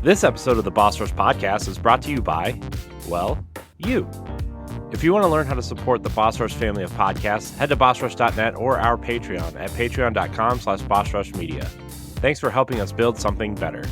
This episode of the Boss Rush Podcast is brought to you by, well, you. If you want to learn how to support the Boss Rush family of podcasts, head to bossrush.net or our Patreon at patreon.com/bossrushmedia. Thanks for helping us build something better.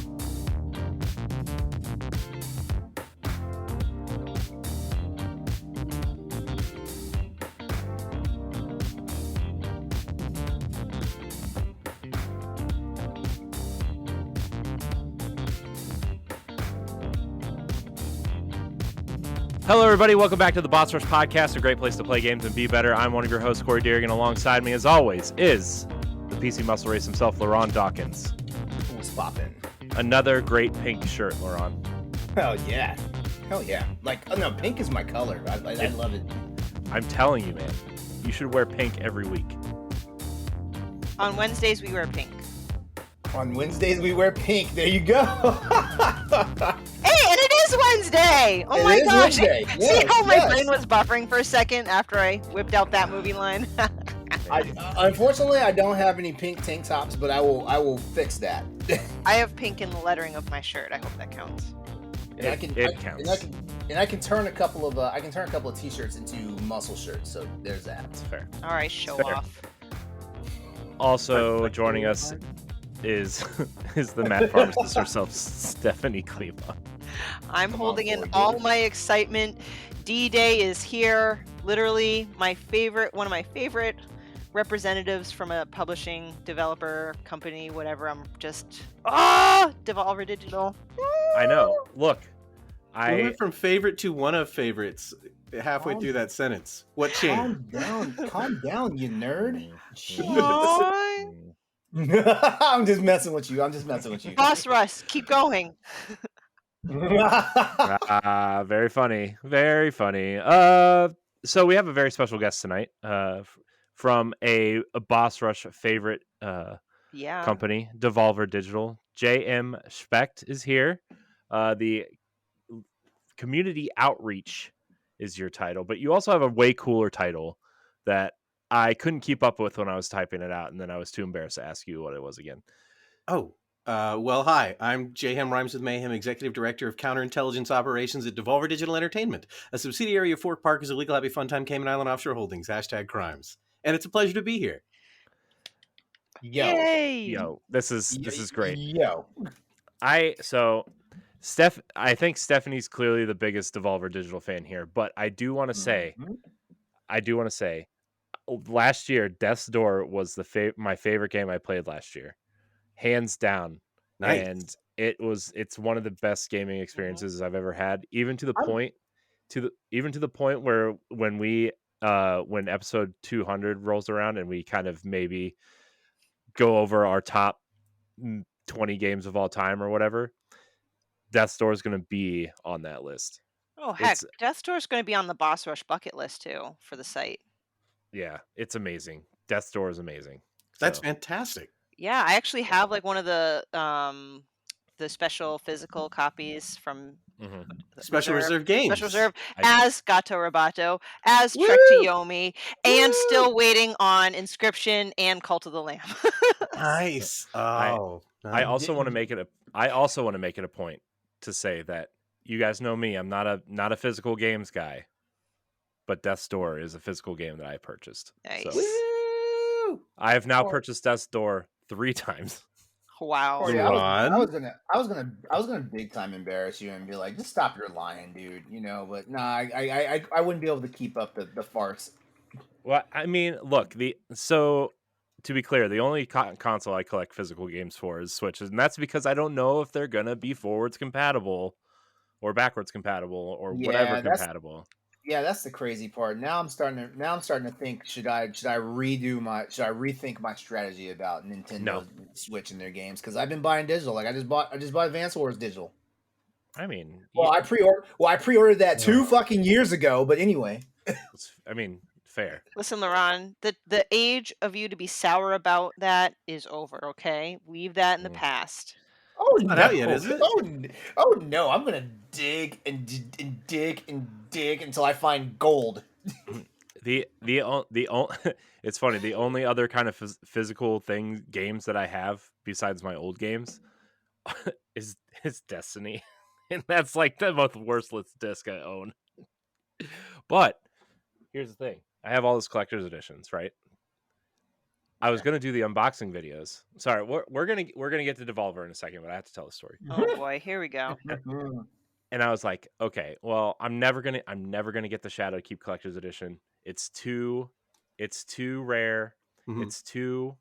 Hello, everybody. Welcome back to the Boss Rush Podcast, a great place to play games and be better. I'm one of your hosts, Corey Deering, and alongside me, as always, is the PC muscle race himself, LeRon Dawkins. What's poppin'? Another great pink shirt, LeRon. Hell yeah. Hell yeah. Like, oh no, pink is my color. I love it. I'm telling you, man. You should wear pink every week. On Wednesdays, we wear pink. On Wednesdays, we wear pink. There you go. Hey, and it is Wednesday! Oh my gosh! Wednesday. See Yes, how my yes. brain was buffering for a second after I whipped out that movie line? Unfortunately, I don't have any pink tank tops, but I will fix that. I have pink in the lettering of my shirt. I hope that counts. And I can turn a couple of t-shirts into muscle shirts. So there's that. That's fair. All right, show Fair. off. Also joining us is the mad pharmacist herself, Stephanie Klima. I'm Come holding on, in boy, all get it. my excitement. D-Day is here. Literally one of my favorite representatives from a publishing developer company, whatever. I'm just Devolver Digital. I know. Look, We went from favorite to one of favorites halfway through that sentence. What changed? Calm down, you nerd. Jeez. Aw. I'm just messing with you. Boss Russ, keep going. very funny. Very funny. So we have a very special guest tonight from a Boss Rush favorite Yeah. company, Devolver Digital. JM Specht is here. The community outreach is your title, but you also have a way cooler title that I couldn't keep up with when I was typing it out, and then I was too embarrassed to ask you what it was again. Well, hi. I'm JM Rhymes with Mayhem, Executive Director of Counterintelligence Operations at Devolver Digital Entertainment, a subsidiary of Fort Parker's Illegal Happy Funtime Cayman Island Offshore Holdings, #crimes. And it's a pleasure to be here. Yay! Yo, this is great. Yo. I think Stephanie's clearly the biggest Devolver Digital fan here, but I do want to say, last year, Death's Door was my favorite game I played last year, hands down. Nice. And it's one of the best gaming experiences I've ever had, even to the point where when episode 200 rolls around and we kind of maybe go over our top 20 games of all time or whatever, Death's Door is going to be on that list. Oh heck, Death's Door is going to be on the Boss Rush bucket list too for the site. Yeah, it's amazing. Death's Door is amazing. That's So, fantastic. Yeah, I actually have like one of the special physical copies from mhm. Special Reserve Games. Special Reserve I- as Gato Roboto, as Trek to Yomi, and still waiting on Inscription and Cult of the Lamb. Nice. I nice. also want to make it a point to say that you guys know me. I'm not a physical games guy, but Death's Door is a physical game that I purchased. Nice. So Woo! I have now purchased Death's Door 3 times. Wow. Corey, Ron? I was gonna big time embarrass you and be like, just stop your lying, dude. But nah, I wouldn't be able to keep up the farce. Well, I mean, look, to be clear, the only console I collect physical games for is Switch, and that's because I don't know if they're gonna be forwards compatible or backwards compatible or whatever compatible. Yeah, that's the crazy part. Now I'm starting to think, should I rethink my strategy about Nintendo No. switching their games, because I've been buying digital. Like I just bought Advance Wars digital. I mean, I pre-ordered that 2 fucking years ago, but anyway. Fair. Listen, LeRon, the age of you to be sour about that is over, okay? Leave that in the past. Oh not no! out yet, is it? Oh no! I'm gonna dig and dig and dig until I find gold. It's funny. The only other kind of physical games that I have besides my old games is Destiny, and that's like the most worthless disc I own. But here's the thing: I have all those collector's editions, right? I was gonna do the unboxing videos. Sorry, we're gonna get to Devolver in a second, but I have to tell the story. Oh boy, here we go. And I was like, okay, well, I'm never gonna get the Shadowkeep collector's edition. It's too rare. Mhm. It's too,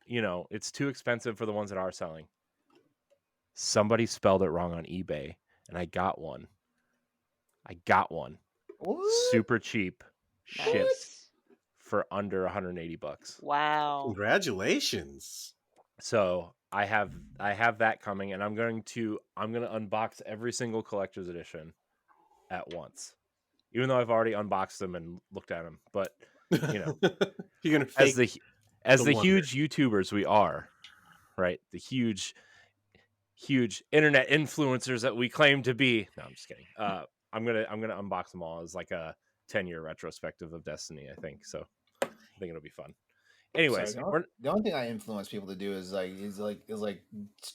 it's too expensive for the ones that are selling. Somebody spelled it wrong on eBay, and I got one. What? Super cheap, shipped Nice. for under $180. Wow. Congratulations. So I have that coming, and I'm gonna unbox every single collector's edition at once, even though I've already unboxed them and looked at them. But You're gonna as fake the wonder. huge YouTubers we are, right? The huge internet influencers that we claim to be. No, I'm just kidding. I'm gonna unbox them all as like a 10-year retrospective of Destiny. I think so. I think it'll be fun. Anyways, Sorry, the only thing I influence people to do is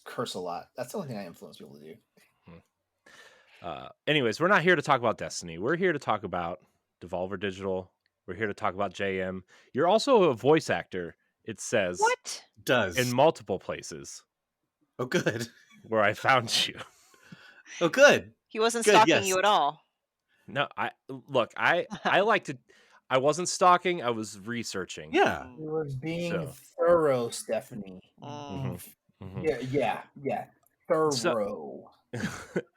curse a lot. That's the only thing I influence people to do. anyways, we're not here to talk about Destiny. We're here to talk about Devolver Digital. We're here to talk about JM. You're also a voice actor, it says. What? Does. In multiple places. Oh, good. Where I found you. Oh, good. He wasn't Good, stalking yes. you at all. No, I like to. I wasn't stalking. I was researching. Yeah. It was being So. thorough, Stephanie. Mm. Yeah. Thorough.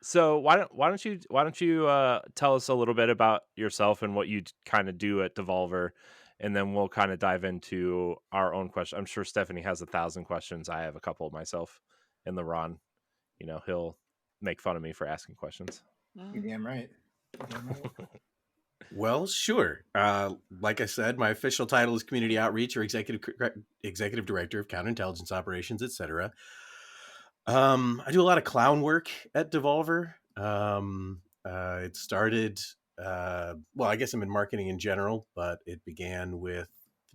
So why don't you tell us a little bit about yourself and what you kind of do at Devolver, and then we'll kind of dive into our own question. I'm sure Stephanie has 1,000 questions. I have a couple myself, and LeRon, he'll make fun of me for asking questions. You're damn right. Well, sure. Like I said, my official title is Community Outreach or Executive Director of Counterintelligence Operations, etc. I do a lot of clown work at Devolver. It started, well, I guess I'm in marketing in general, but it began with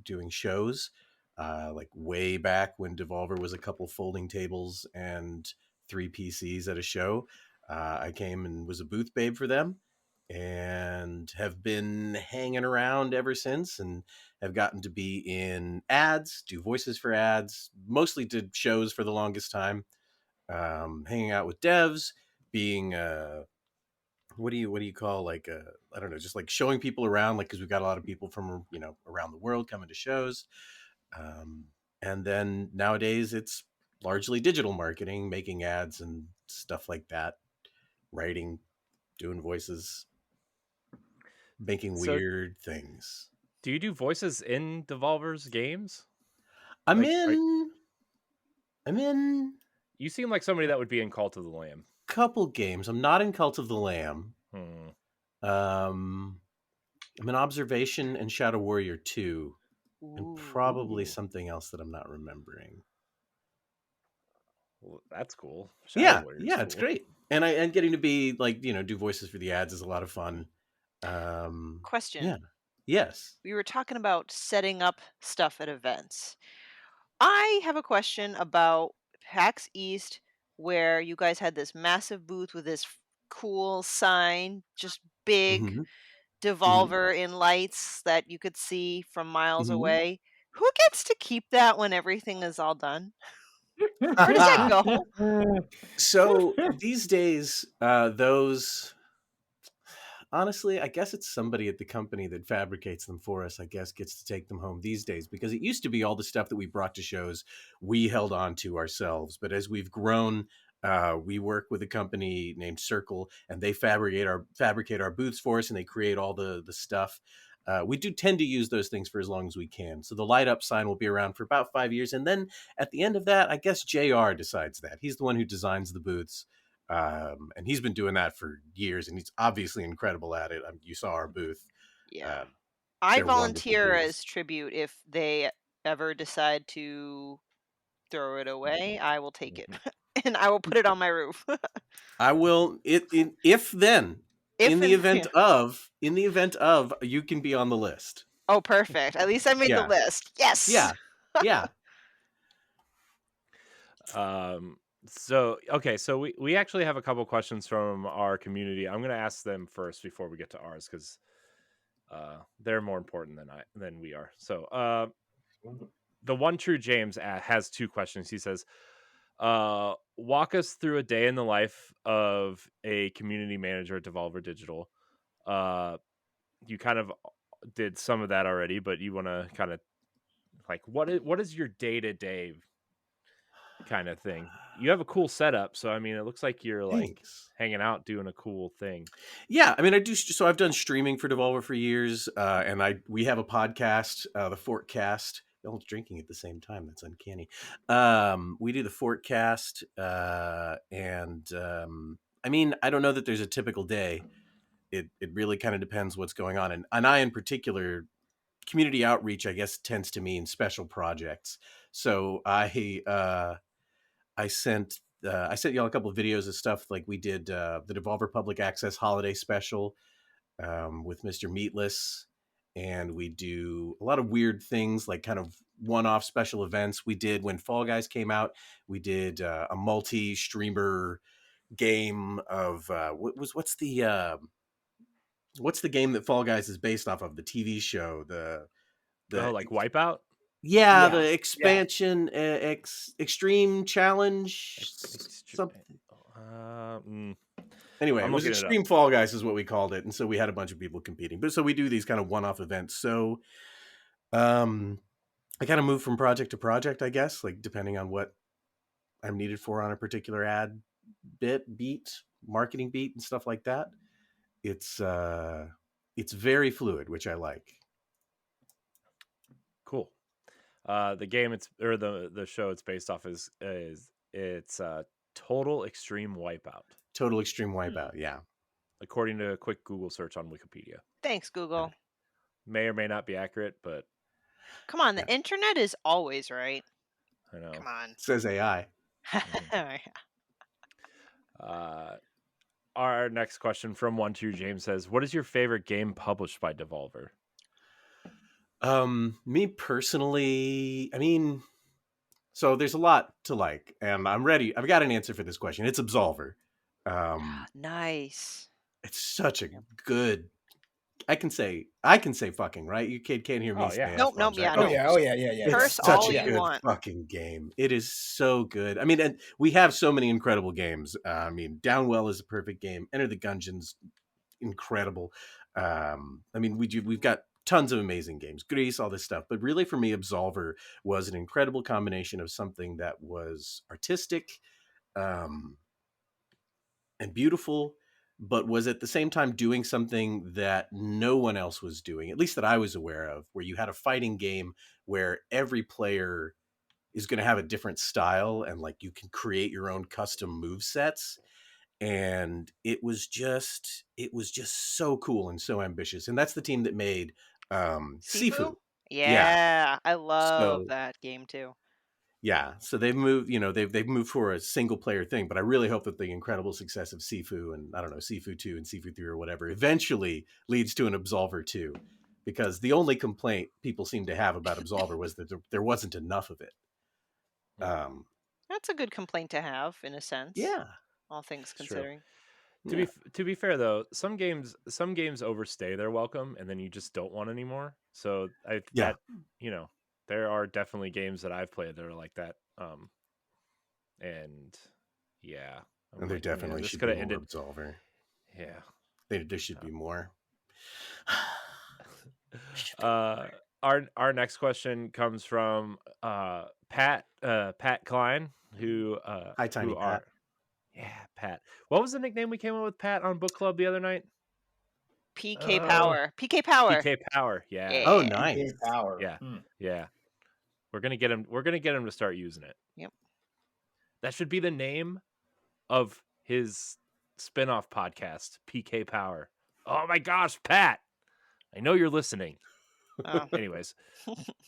doing shows, like way back when Devolver was a couple folding tables and 3 PCs at a show. I came and was a booth babe for them and have been hanging around ever since, and have gotten to be in ads, do voices for ads, mostly did shows for the longest time. Hanging out with devs, being what do you call, like, I don't know, just like showing people around, like, because we've got a lot of people from around the world coming to shows, and then nowadays it's largely digital marketing, making ads and stuff like that, writing, doing voices, making weird things. Do you do voices in Devolver's games? I'm in You seem like somebody that would be in Cult of the Lamb. couple games. I'm not in Cult of the Lamb. I'm in Observation and Shadow Warrior 2, and probably something else that I'm not remembering. Well, that's cool. Yeah, it's great. And getting to be like, do voices for the ads is a lot of fun. Question. Yeah. Yes. We were talking about setting up stuff at events. I have a question about PAX East, where you guys had this massive booth with this cool sign, just big Mhm. Devolver in lights that you could see from miles Mhm. away. Who gets to keep that when everything is all done? Where does that go? So these days, those, honestly, I guess it's somebody at the company that fabricates them for us, I guess, gets to take them home these days, because it used to be all the stuff that we brought to shows we held on to ourselves. But as we've grown, we work with a company named Circle, and they fabricate our booths for us, and they create all the stuff. We do tend to use those things for as long as we can. So the light up sign will be around for about 5 years. And then at the end of that, I guess JR decides that. He's the one who designs the booths. And he's been doing that for years, and he's obviously incredible at it. You saw our booth. Yeah. I they're wonderful volunteer booths. as tribute if they ever decide to throw it away. I will take it and I will put it on my roof. I will. If then, in the event of, you can be on the list. Oh, perfect. At least I made the Yeah. list. Yes. Yeah. Yeah. So okay, so we actually have a couple questions from our community. I'm gonna ask them first before we get to ours because they're more important than we are. So the one true James has two questions. He says, walk us through a day in the life of a community manager at Devolver Digital. You kind of did some of that already, but you want to kind of like what is your day to day kind of thing? You have a cool setup, so I mean, it looks like you're like Thanks. hanging out doing a cool thing. Yeah, I mean, I do. So I've done streaming for Devolver for years, and we have a podcast, the Fortcast. All drinking at the same time. That's uncanny. We do the Fortcast, and I mean, I don't know that there's a typical day. It really kind of depends what's going on, and I in particular, community outreach, I guess, tends to mean special projects. So I sent y'all a couple of videos of stuff like we did the Devolver Public Access Holiday Special with Mr. Meatless, and we do a lot of weird things like kind of one-off special events. We did when Fall Guys came out. We did a multi-streamer game of what's the game that Fall Guys is based off of? The TV show, Oh, the like Wipeout? yeah, Yeah, the yeah. expansion extreme challenge something. Anyway, it I'm was looking it up. Extreme Fall Guys is what we called it, and so we had a bunch of people competing. But so we do these kind of one-off events. So I kind of move from project to project, I guess, like depending on what I'm needed for on a particular beat, marketing beat, and stuff like that. It's very fluid, which I like. Cool. The game the show it's based off is it's Total Extreme Wipeout, Total Extreme Wipeout, yeah. according to a quick Google search on Wikipedia. Thanks, Google. May or may not be accurate, but Come on, the Yeah. internet is always right. I know. Come on. Says AI. Our next question from 1-2 James says, what is your favorite game published by Devolver? Me personally, I mean, so there's a lot to like, and I'm ready. I've got an answer for this question. It's Absolver. Nice. It's such a good. I can say fucking, right. You can't hear me Oh, say yeah. Nope, F-bombs, yeah, right? Oh no. yeah, oh yeah, yeah, yeah. It's Curse such all a you good want. fucking game. It is so good. I mean, and we have so many incredible games. I mean, Downwell is a perfect game. Enter the Gungeon's incredible. I mean, we've got tons of amazing games, Grease, all this stuff. But really, for me, Absolver was an incredible combination of something that was artistic and beautiful, but was at the same time doing something that no one else was doing, at least that I was aware of, where you had a fighting game where every player is going to have a different style and like you can create your own custom move sets. And it was just so cool and so ambitious. And that's the team that made Sifu. Yeah. Yeah, I love So that game too. yeah, so they've moved, they've moved for a single player thing, but I really hope that the incredible success of Sifu and I don't know, Sifu 2 and Sifu 3 or whatever eventually leads to an Absolver 2, because the only complaint people seem to have about Absolver was that there wasn't enough of it. That's a good complaint to have, in a sense. Yeah, All things It's true. considering. To be fair though, some games overstay their welcome and then you just don't want anymore. So Yeah. there are definitely games that I've played that are like that. And yeah, And there definitely should be more Absolver. Yeah, There should be more. Our next question comes from Pat Klein, who Hi, Tiny Pat. Yeah, Pat. What was the nickname we came up with Pat on book club the other night? PK Power. PK Power. PK Power. Yeah. Oh, nice. Power. Yeah. Yeah. We're gonna get him to start using it. Yep. That should be the name of his spin-off podcast, PK Power. Oh my gosh, Pat. I know you're listening. Oh. Anyways,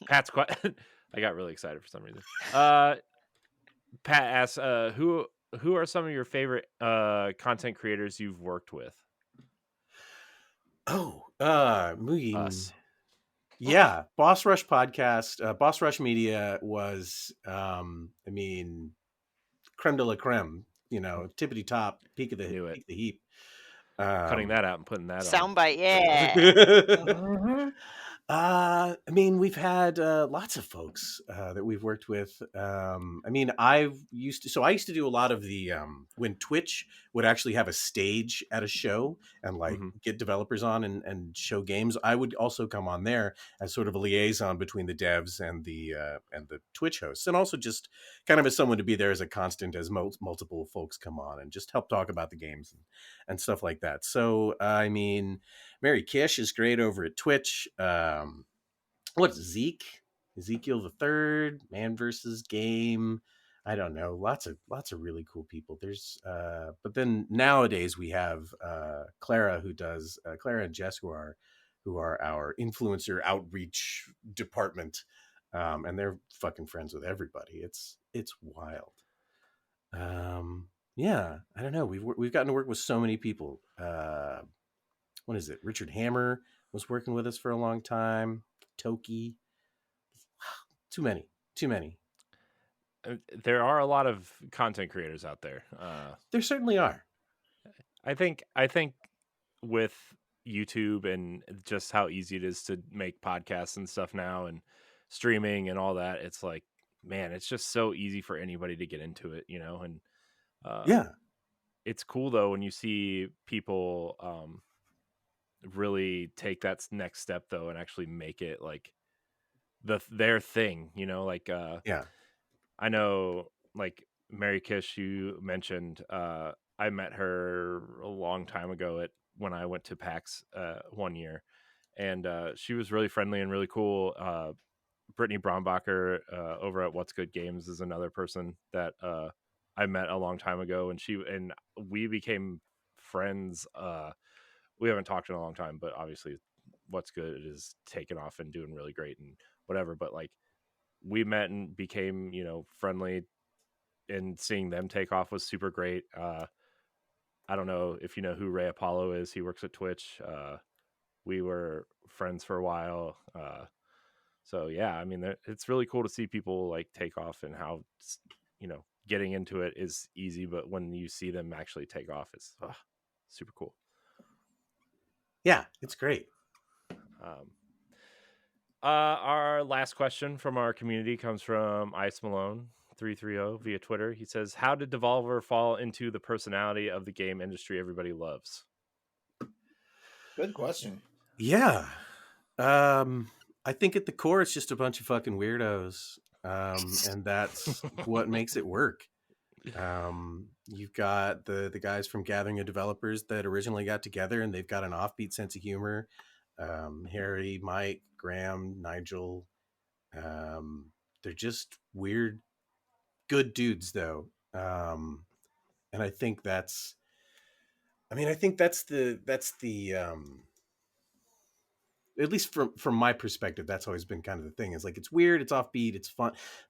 Pat's quite I got really excited for some reason. Pat asks, who are some of your favorite content creators you've worked with? Us. Yeah, Boss Rush podcast, Boss Rush Media was I mean, creme de la creme, tippity top, peak of Knew it. the heap. Cutting that out and putting that on. Soundbite, yeah. Mhm. I mean, we've had lots of folks that we've worked with. I mean, I used to do a lot of the when Twitch would actually have a stage at a show and like Mm-hmm. get developers on and show games. I would also come on there as sort of a liaison between the devs and the Twitch hosts, and also just kind of as someone to be there as a constant as multiple folks come on and just help talk about the games and stuff like that. So I mean, Mary Kish is great over at Twitch. What's Ezekiel the Third, Man versus Game. I don't know. Lots of really cool people. There's but then nowadays we have Clara who does Clara and Jess who are our influencer outreach department. And they're fucking friends with everybody. It's wild. Yeah, I don't know. We've gotten to work with so many people. What is it? Richard Hammer was working with us for a long time. Toki. Too many. Too many. There are a lot of content creators out there. There certainly are. I think with YouTube and just how easy it is to make podcasts and stuff now and streaming and all that, it's like, man, it's just so easy for anybody to get into it, and uh, Yeah. it's cool though when you see people really take that next step though and actually make it like their thing, like Yeah. I know, like Mary Kish, you mentioned. I met her a long time ago when I went to PAX one year, and she was really friendly and really cool. Brittany Brombacher over at What's Good Games is another person that I met a long time ago, and we became friends. We haven't talked in a long time, but obviously, What's Good is taking off and doing really great and whatever. But like we met and became friendly, and seeing them take off was super great. I don't know if you know who Ray Apollo is. He works at Twitch. We were friends for a while. So yeah, I mean, it's really cool to see people like take off and how getting into it is easy, but when you see them actually take off, it's super cool. Yeah, it's great. Our last question from our community comes from Ice Malone 330 via Twitter. He says, "How did Devolver fall into the personality of the game industry everybody loves?" Good question. Yeah. I think at the core it's just a bunch of fucking weirdos. And that's what makes it work. You've got the guys from Gathering of Developers that originally got together and they've got an offbeat sense of humor. Harry, Mike, Graham, Nigel. They're just weird, good dudes though. And I think that's the at least from my perspective, that's always been kind of the thing. Is like it's weird, it's offbeat, it's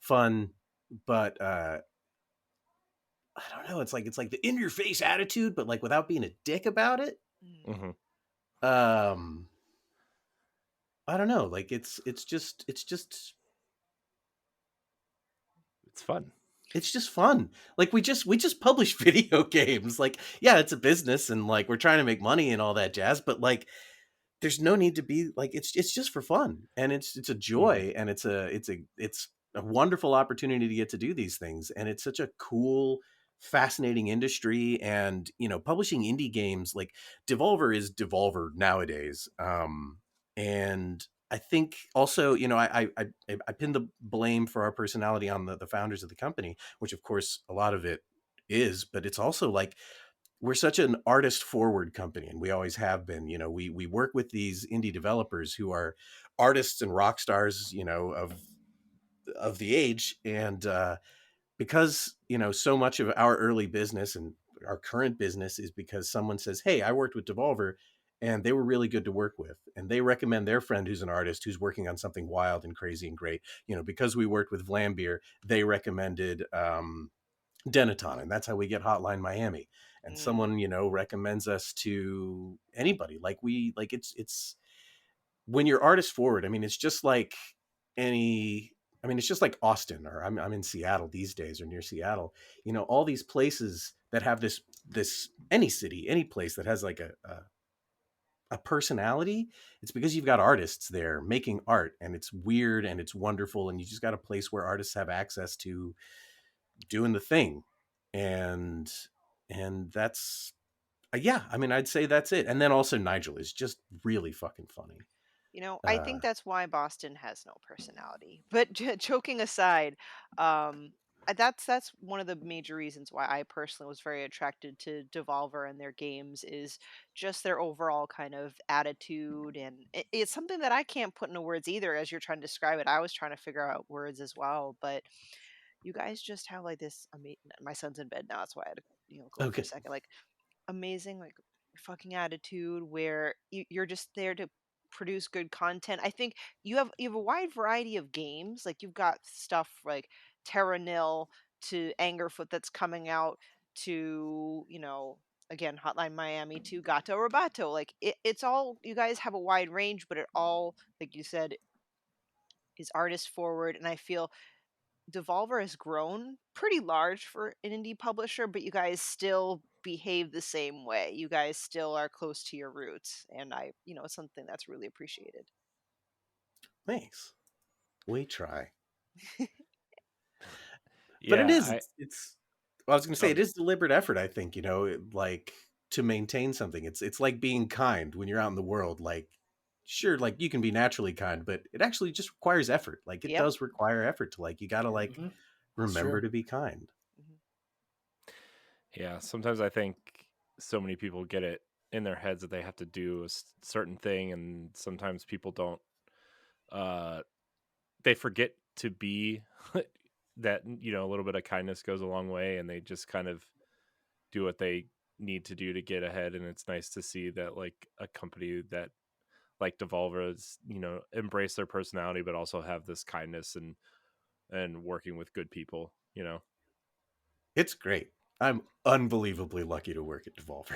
fun, but I don't know. It's like the in your face attitude, but like without being a dick about it. Mm-hmm. I don't know. Like it's fun. It's just fun. Like we just publish video games. Like, yeah, it's a business and like we're trying to make money and all that jazz, but like there's no need to be like it's just for fun. And it's a joy and it's a wonderful opportunity to get to do these things. And it's such a cool, fascinating industry. And publishing indie games like Devolver is Devolver nowadays. And I think also, I pin the blame for our personality on the founders of the company, which of course a lot of it is, but it's also like we're such an artist forward company and we always have been. We work with these indie developers who are artists and rock stars, of the age. And because, so much of our early business and our current business is because someone says, hey, I worked with Devolver and they were really good to work with. And they recommend their friend who's an artist who's working on something wild and crazy and great. Because we worked with Vlambeer, they recommended Denaton, and that's how we get Hotline Miami. And someone, recommends us to anybody. Like it's when you're artist forward. I mean, it's just like any I mean, it's just like Austin, or I'm in Seattle these days, or near Seattle. All these places that have this any city, any place that has like a personality. It's because you've got artists there making art, and it's weird and it's wonderful, and you just got a place where artists have access to doing the thing, and that's yeah. I mean, I'd say that's it. And then also Nigel is just really fucking funny. I think that's why Boston has no personality. But joking aside, that's one of the major reasons why I personally was very attracted to Devolver and their games is just their overall kind of attitude, and it's something that I can't put into words either. As you're trying to describe it, I was trying to figure out words as well, but you guys just have like this amazing. My son's in bed now, that's why I had to go for a Okay. second. Like amazing like fucking attitude where you're just there to produce good content. I think you have a wide variety of games. Like you've got stuff like Terra Nil to Angerfoot that's coming out to, again, Hotline Miami to Gato Robato. Like it's all, you guys have a wide range, but it all, like you said, is artist forward. And I feel Devolver has grown pretty large for an indie publisher, but you guys still behave the same way. You guys still are close to your roots, and it's something that's really appreciated. Thanks. We try. Yeah, But it is. It's. I was going to say Oh. it is deliberate effort. I think like to maintain something. It's like being kind when you're out in the world. Like, sure, like you can be naturally kind, but it actually just requires effort. Like it Yep. does require effort to you got to remember true. to be kind. Yeah, sometimes I think so many people get it in their heads that they have to do a certain thing, and sometimes people don't. They forget to be that. A little bit of kindness goes a long way, and they just kind of do what they need to do to get ahead. And it's nice to see that like a company that like Devolver is, embrace their personality, but also have this kindness and working with good people. It's great. I'm unbelievably lucky to work at Devolver.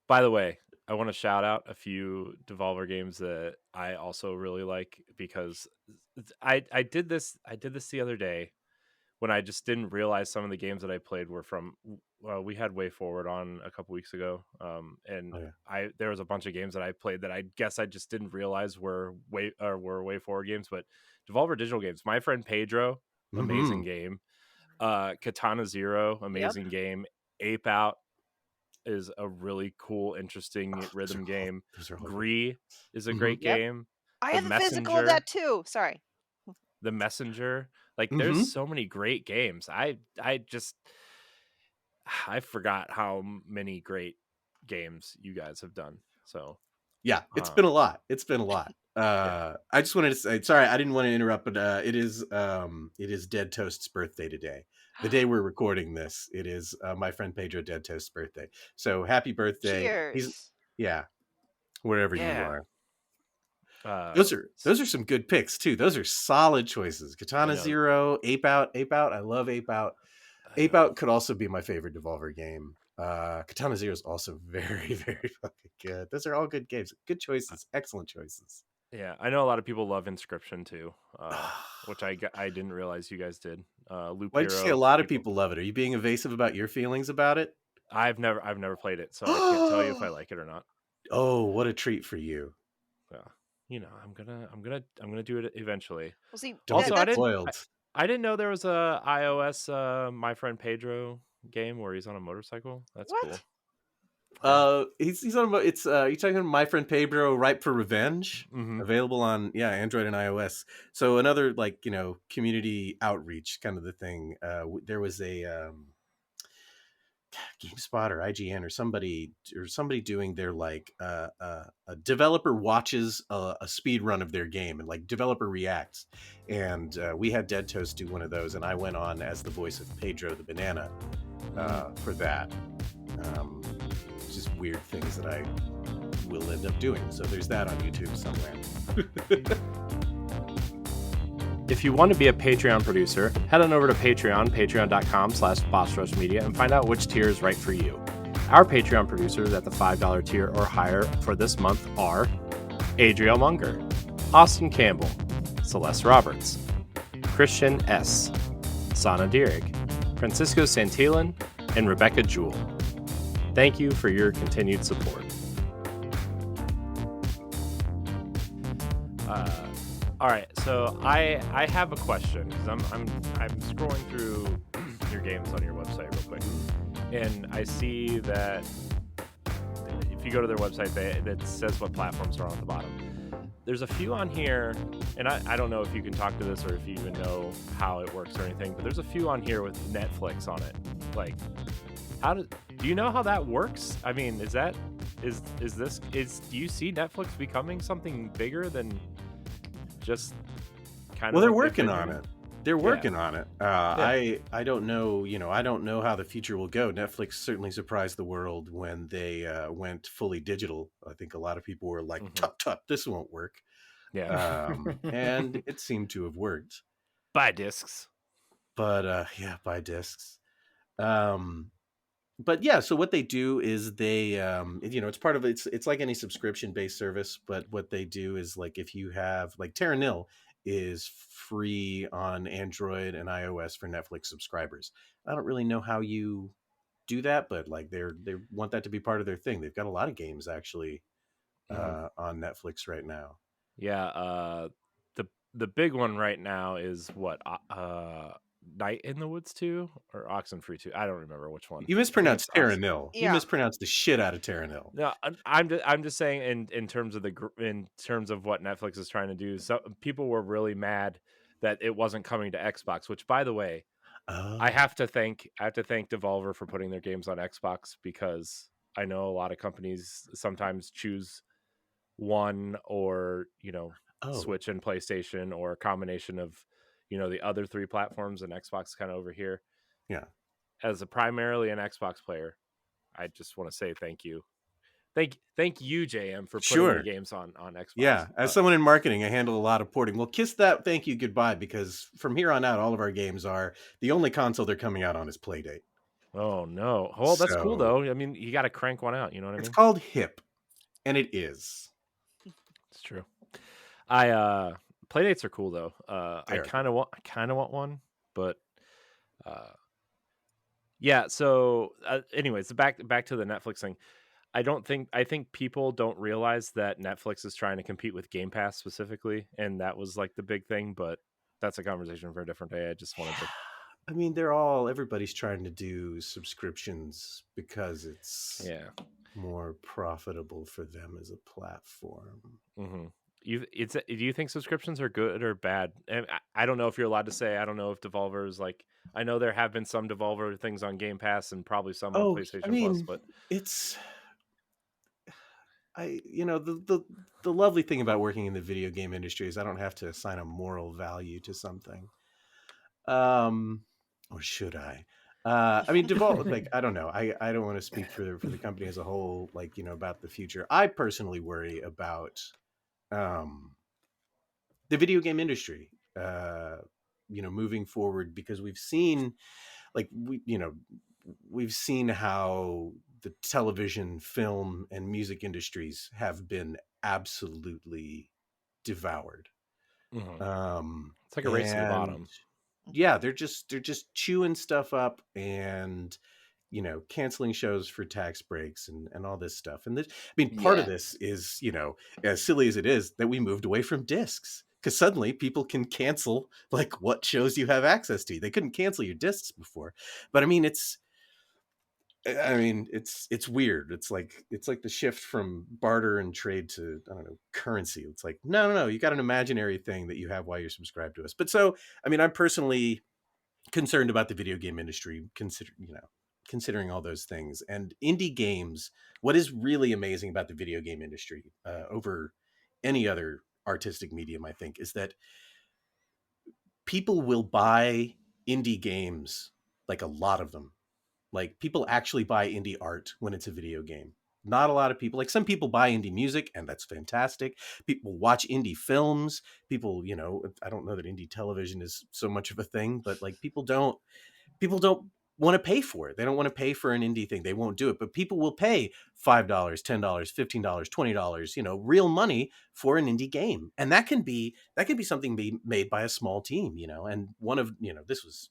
By the way, I want to shout out a few Devolver games that I also really like, because I did this the other day when I just didn't realize some of the games that I played were from. We had Way Forward on a couple weeks ago, and Oh, yeah. there was a bunch of games that I played that I guess I just didn't realize were Way Forward games, but Devolver Digital games. My Friend Pedro, amazing game. Katana Zero, amazing game. Ape Out is a really cool, interesting rhythm game. Gree is a great game. I The have a physical of Messenger. that too. Sorry. The Messenger. Like there's so many great games. I forgot how many great games you guys have done. So yeah, it's been a lot. It's been a lot. Yeah. I just wanted to say, sorry, I didn't want to interrupt, but it is Dead Toast's birthday today. The day we're recording this, it is my friend Pedro Dead Toast's birthday. So happy birthday! Cheers. Wherever you Yeah. are. Those are some good picks too. Those are solid choices. Katana Zero, Ape Out. I love Ape Out. Ape Out could also be my favorite Devolver game. Katana Zero is also very, very fucking good. Those are all good games. Good choices. Excellent choices. Yeah, I know a lot of people love Inscription too, which I didn't realize you guys did. Loop Why'd Hero. you say a lot of people love it? Are you being evasive about your feelings about it? I've never played it, so I can't tell you if I like it or not. Oh, what a treat for you! Yeah, I'm gonna do it eventually. Well, see, Don't Also, get spoiled. I didn't know there was a iOS My Friend Pedro game where he's on a motorcycle. That's cool. He's on. It's you talking about My Friend Pedro, Ripe for Revenge, available on Android and iOS. So another community outreach kind of the thing. There was a GameSpot or IGN or somebody doing their a developer watches a speed run of their game and developer reacts, and we had Dead Toast do one of those, and I went on as the voice of Pedro the banana for that. Just weird things that I will end up doing. So there's that on YouTube somewhere. If you want to be a Patreon producer, head on over to patreon.com/bossrushmedia, and find out which tier is right for you. Our Patreon producers at the $5 tier or higher for this month are Adriel Munger, Austin Campbell, Celeste Roberts, Christian S., Sana Dierig, Francisco Santillan, and Rebecca Jewell. Thank you for your continued support. All right, so I have a question because I'm scrolling through your games on your website real quick, and I see that if you go to their website, that says what platforms are on the bottom. There's a few on here, and I don't know if you can talk to this or if you even know how it works or anything, but there's a few on here with Netflix on it. Like, do you know how that works? I mean, do you see Netflix becoming something bigger than just kind Well, of they're like working on it. They're working on it. I don't know, I don't know how the future will go. Netflix certainly surprised the world when they went fully digital. I think a lot of people were like, "Tut tut, this won't work." Yeah. And it seemed to have worked. Buy discs. But buy discs. But yeah, so what they do is they it's part of it's like any subscription based service, but what they do is, like, if you have, like, Terra Nil is free on Android and iOS for Netflix subscribers. I don't really know how you do that, but like they want that to be part of their thing. They've got a lot of games actually on Netflix right now. Yeah, the big one right now is what Night in the Woods 2 or Oxenfree 2. I don't remember which one. You I think it's mispronounced Terra Nil. You Yeah. mispronounced the shit out of Terra Nil. No, I'm just saying in terms of in terms of what Netflix is trying to do. So people were really mad that it wasn't coming to Xbox, which, by the way, I Oh. have to thank Devolver for putting their games on Xbox, because I know a lot of companies sometimes choose one or Oh. Switch and PlayStation, or a combination of the other three platforms, and Xbox kind of over here. Yeah. As primarily an Xbox player, I just want to say thank you. Thank you, JM, for putting the Sure. games on Xbox. Yeah, as someone in marketing, I handle a lot of porting. Well, kiss that thank you goodbye, because from here on out, all of our games are the only console they're coming out on is Playdate. Oh no. Well, that's cool So though. I mean, you got to crank one out. You know what I it's mean? called hip, and it is. It's true. I Playdates are cool though. I There. kind of want one, but yeah. So, anyways, back to the Netflix thing. I think people don't realize that Netflix is trying to compete with Game Pass specifically, and that was like the big thing. But that's a conversation for a different day. I just wanted to. I mean, everybody's trying to do subscriptions because it's more profitable for them as a platform. Mm-hmm. Do you think subscriptions are good or bad? And I don't know if you're allowed to say. I don't know if Devolver is like. I know there have been some Devolver things on Game Pass and probably some on Oh, I PlayStation Plus, mean, but it's the lovely thing about working in the video game industry is I don't have to assign a moral value to something. Or should I? I mean, like, I don't know. I don't want to speak for the company as a whole, like, about the future. I personally worry about the video game industry, moving forward, because we've seen, like, we've seen how the television, film, and music industries have been absolutely devoured. it's like a race to the And bottom. yeah, they're just chewing stuff up and canceling shows for tax breaks and all this stuff. And this, I mean, part of Yeah. this is, as silly as it is, that we moved away from discs, because suddenly people can cancel, like, what shows you have access to. They couldn't cancel your discs before. But it's weird. It's like the shift from barter and trade to, I don't know, currency. It's like, no, you got an imaginary thing that you have while you're subscribed to us. But so, I mean, I'm personally concerned about the video game industry, considering all those things. And indie games, what is really amazing about the video game industry over any other artistic medium, I think, is that people will buy indie games, like a lot of them. Like, people actually buy indie art when it's a video game. Not a lot of people. Like, some people buy indie music, and that's fantastic. People watch indie films. People, I don't know that indie television is so much of a thing, but like, people don't want to pay for it. They don't want to pay for an indie thing. They won't do it. But people will pay $5, $10, $15, $20, real money for an indie game. And that can be something made by a small team, And one of, this was,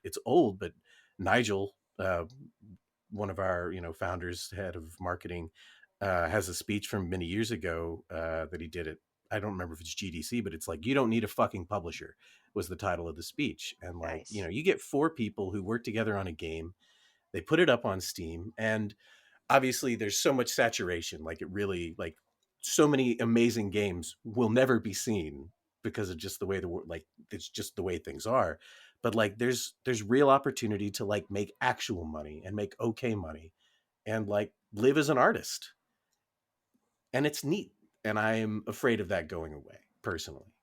it's old, but Nigel, one of our, founders, head of marketing, has a speech from many years ago that he did it. I don't remember if it's GDC, but it's like, you don't need a fucking publisher was the title of the speech. And like, Nice. you get 4 people who work together on a game, they put it up on Steam, and obviously there's so much saturation. Like it really, like so many amazing games will never be seen because of just the way it's just the way things are. But like there's real opportunity to like make actual money and make okay money and like live as an artist. And it's neat. And I'm afraid of that going away personally.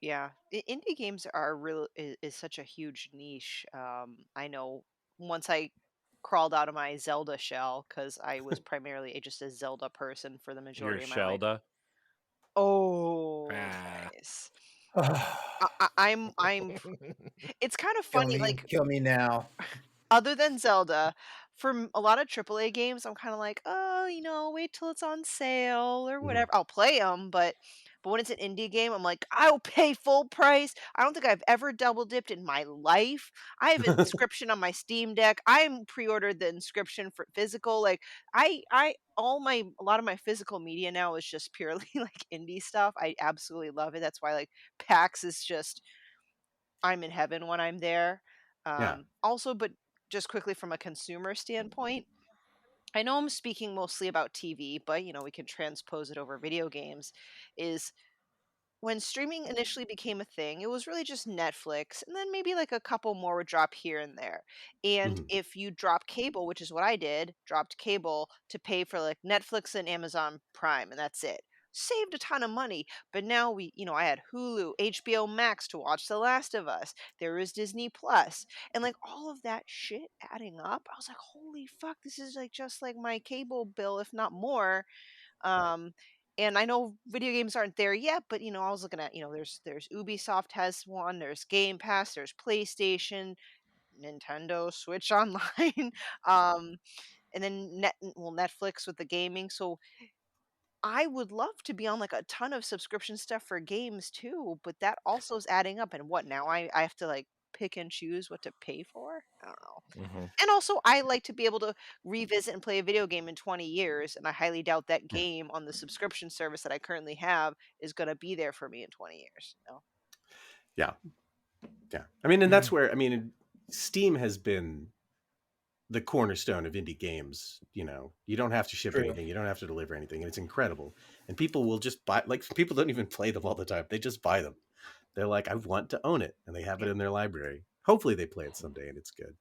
Yeah, indie games are is such a huge niche. I know once I crawled out of my Zelda shell because I was primarily just a Zelda person for the You're majority of my life. Shelda. Oh, Ah. nice. I'm. It's kind of funny, like Kill me now. other than Zelda, for a lot of AAA games, I'm kind of like, oh, wait till it's on sale or Mhm. whatever. I'll play them, but when it's an indie game, I'm like, I'll pay full price. I don't think I've ever double dipped in my life. I have an inscription on my Steam Deck. I'm pre-ordered the inscription for physical. Like a lot of my physical media now is just purely like indie stuff. I absolutely love it. That's why like PAX is just I'm in heaven when I'm there. Yeah. Also, but just quickly from a consumer standpoint, I know I'm speaking mostly about TV, but we can transpose it over video games. Is when streaming initially became a thing, it was really just Netflix, and then maybe like a couple more would drop here and there. And Mhm. if you drop cable, which is what I did, dropped cable to pay for like Netflix and Amazon Prime, and that's it. Saved a ton of money, but now I had Hulu, HBO Max to watch The Last of Us. There is Disney Plus, and like all of that shit adding up, I was like, holy fuck, this is like just like my cable bill, if not more. um, and I know video games aren't there yet, but I was looking at, there's Ubisoft has one, there's Game Pass, there's PlayStation, Nintendo Switch Online, um, and then Netflix with the gaming. So I would love to be on like a ton of subscription stuff for games too, but that also is adding up. And what now? I have to like pick and choose what to pay for. I don't know. Mhm. And also, I like to be able to revisit and play a video game in 20 years, and I highly doubt that Yeah. game on the subscription service that I currently have is going to be there for me in 20 years. Yeah. Yeah. I mean, and that's where, I mean, Steam has been the cornerstone of indie games. You don't have to ship True. anything, you don't have to deliver anything, and it's incredible. And people will just buy, like, people don't even play them all the time. They just buy them. They're like, I want to own it, and they have it Yep. in their library. Hopefully they play it someday and it's good.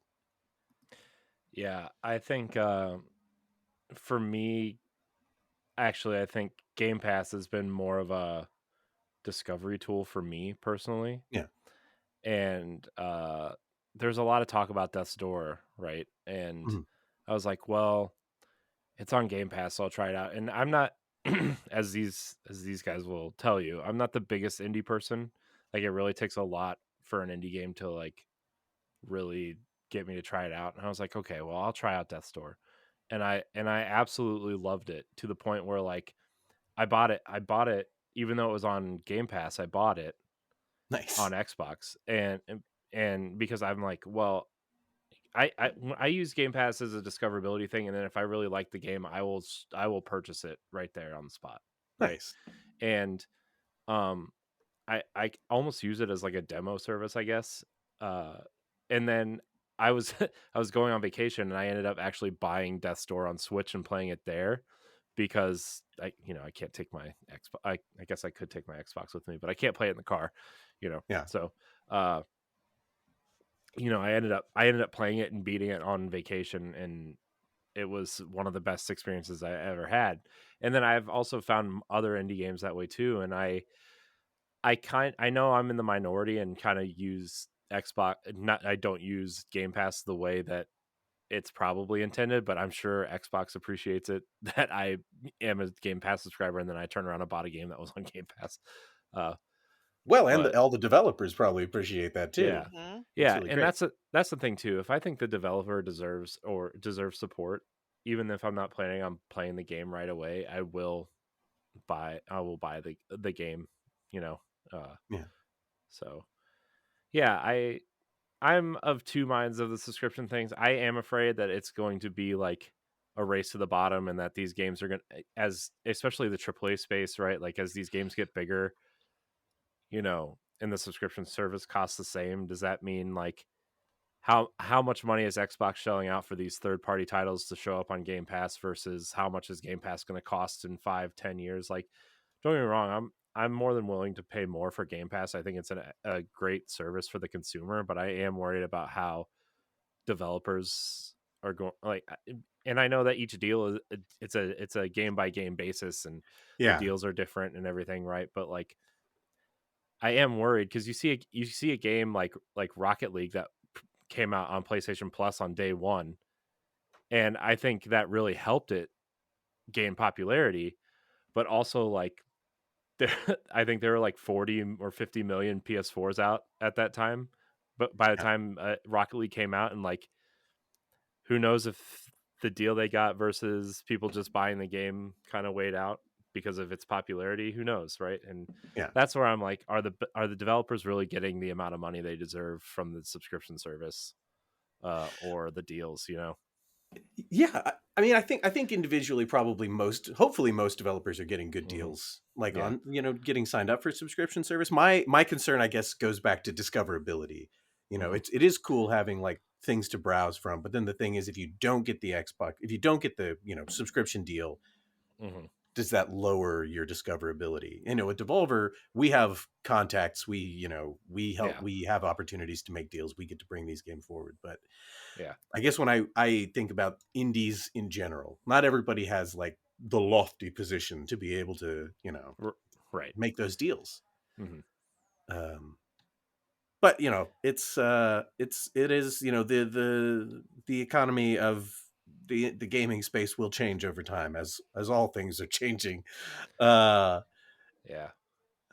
Yeah, I think for me, actually, I think Game Pass has been more of a discovery tool for me personally. Yeah. And there's a lot of talk about Death's Door, right? And Mhm. I was like, well, it's on Game Pass, so I'll try it out. And I'm not as these guys will tell you, I'm not the biggest indie person. Like it really takes a lot for an indie game to like really get me to try it out. And I was like, okay, well, I'll try out Death's Door. And I absolutely loved it to the point where like I bought it even though it was on Game Pass. I bought it Nice. on Xbox, and because I'm like, well, I use Game Pass as a discoverability thing, and then if I really like the game, I will purchase it right there on the spot, right? Nice. And um, I almost use it as like a demo service, I guess. Uh, and then I was I was going on vacation, and I ended up actually buying Death's Door on Switch and playing it there because I can't take my Xbox. I guess I could take my Xbox with me, but I can't play it in the car, Yeah. So uh I ended up playing it and beating it on vacation, and it was one of the best experiences I ever had. And then I've also found other indie games that way too, and I know I'm in the minority and kind of use Xbox. Not I don't use Game Pass the way that it's probably intended, but I'm sure Xbox appreciates it that I am a Game Pass subscriber, and then I turn around and bought a game that was on Game Pass. Uh, Well, and But all the developers probably appreciate that too. yeah. Hmm. That's Yeah, really and great. that's the thing too. If I think the developer deserves support, even if I'm not planning on playing the game right away, I will buy the game, you know. Uh Yeah. so yeah, I'm of two minds of the subscription things. I am afraid that it's going to be like a race to the bottom and that these games are going to, as especially the AAA space, right? Like as these games get bigger, and the subscription service costs the same, does that mean like how much money is Xbox shelling out for these third party titles to show up on Game Pass versus how much is Game Pass going to cost in 5-10 years? Like, don't get me wrong, I'm more than willing to pay more for Game Pass. I think it's a great service for the consumer, but I am worried about how developers are going and I know that each deal is it's a game by game basis and the Yeah. deals are different and everything, right? But like I am worried because you see a game like Rocket League that came out on PlayStation Plus on day one, and I think that really helped it gain popularity. But also, like, there, I think there were like 40 or 50 million PS4s out at that time. But by the Yeah. time Rocket League came out, and like, who knows if the deal they got versus people just buying the game kind of weighed out because of its popularity? Who knows, right? And Yeah. that's where I'm like, are the developers really getting the amount of money they deserve from the subscription service or the deals? Yeah, I mean, I think individually, probably hopefully most developers are getting good Hmm. deals, like Yeah. on getting signed up for a subscription service. My concern, I guess, goes back to discoverability. Hmm. It is cool having like things to browse from, but then the thing is, if you don't get the Xbox, if you don't get the subscription deal, Hmm. does that lower your discoverability? With Devolver, we have contacts, we help, Yeah. we have opportunities to make deals, we get to bring these games forward, but Yeah. I guess when I think about indies in general, not everybody has like the lofty position to be able to, Right. make those deals. Hmm. Um, but it is, the economy of the gaming space will change over time, as all things are changing, uh, Yeah.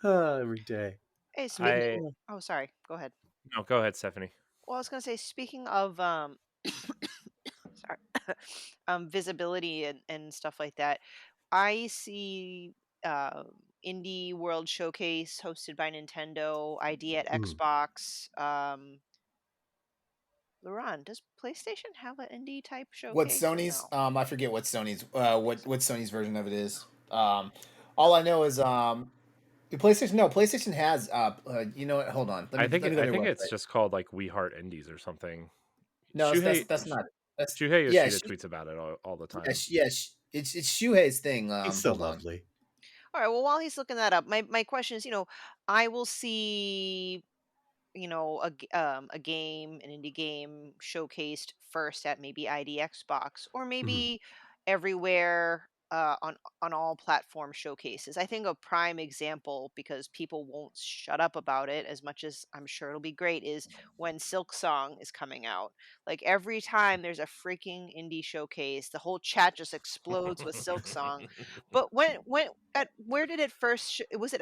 every day. Hey, I speaking. Oh, sorry. Go ahead. No, go ahead, Stephanie. Well, I was gonna say, speaking of sorry, visibility and stuff like that. I see Indie World Showcase hosted by Nintendo, ID at Mhm. Xbox. LeRon, does PlayStation have an indie type What showcase or Sony's? no? I forget what Sony's. What Sony's version of it is. All I know is the PlayStation. No, PlayStation has. You know what? Hold on. Let I me think let it, me go I to their think it's website. just called like We Heart Indies or something. No, Shuhei that's not. That's Shuhei yeah. Yoshida tweets about it all the Yeah, time. it's Shuhei's thing. He's so Hold on. lovely. All right. Well, while he's looking that up, my question is, I will see a game, an indie game showcased first at maybe ID Xbox or Mhm. maybe everywhere on all platform showcases. I think a prime example, because people won't shut up about it as much as I'm sure it'll be great, is when Silk Song is coming out. Like every time there's a freaking indie showcase, the whole chat just explodes with Silk Song. But where did it first was it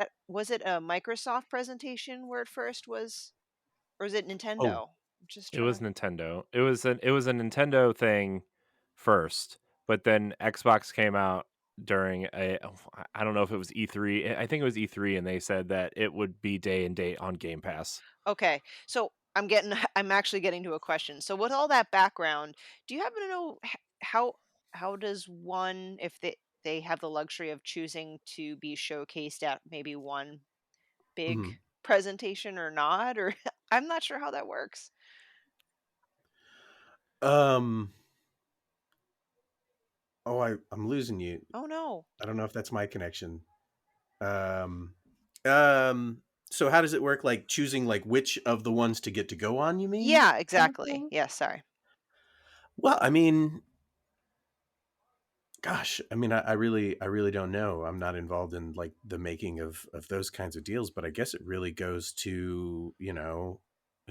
a Microsoft presentation where it first was, or is it Oh, Nintendo? I'm just It trying was to. Nintendo. It was a Nintendo thing first, but then Xbox came out during I don't know if it was E3. I think it was E3, and they said that it would be day and date on Game Pass. Okay, so I'm actually getting to a question. So with all that background, do you happen to know how does one, if they have the luxury of choosing to be showcased at maybe one big mhm. presentation or not, or I'm not sure how that works. um, oh, I'm losing you. Oh no. I don't know if that's my connection. Um, um, so how does it work? Like choosing like which of the ones to get to go on, you mean? Yeah, exactly. Yeah, sorry. Well, I mean, gosh, I mean, I really don't know. I'm not involved in like the making of those kinds of deals, but I guess it really goes to,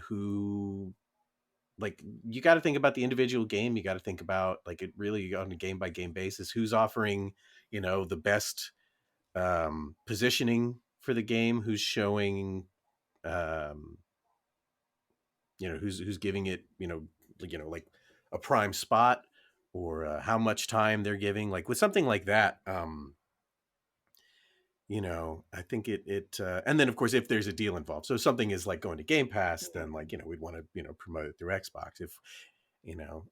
who, like, you got to think about the individual game. You got to think about like it really on a game by game basis, who's offering, the best positioning for the game, who's showing um, who's giving it, like a prime spot, or how much time they're giving, like with something like that. I think and then of course if there's a deal involved, so if something is like going to Game Pass, then like we'd want to promote it through Xbox.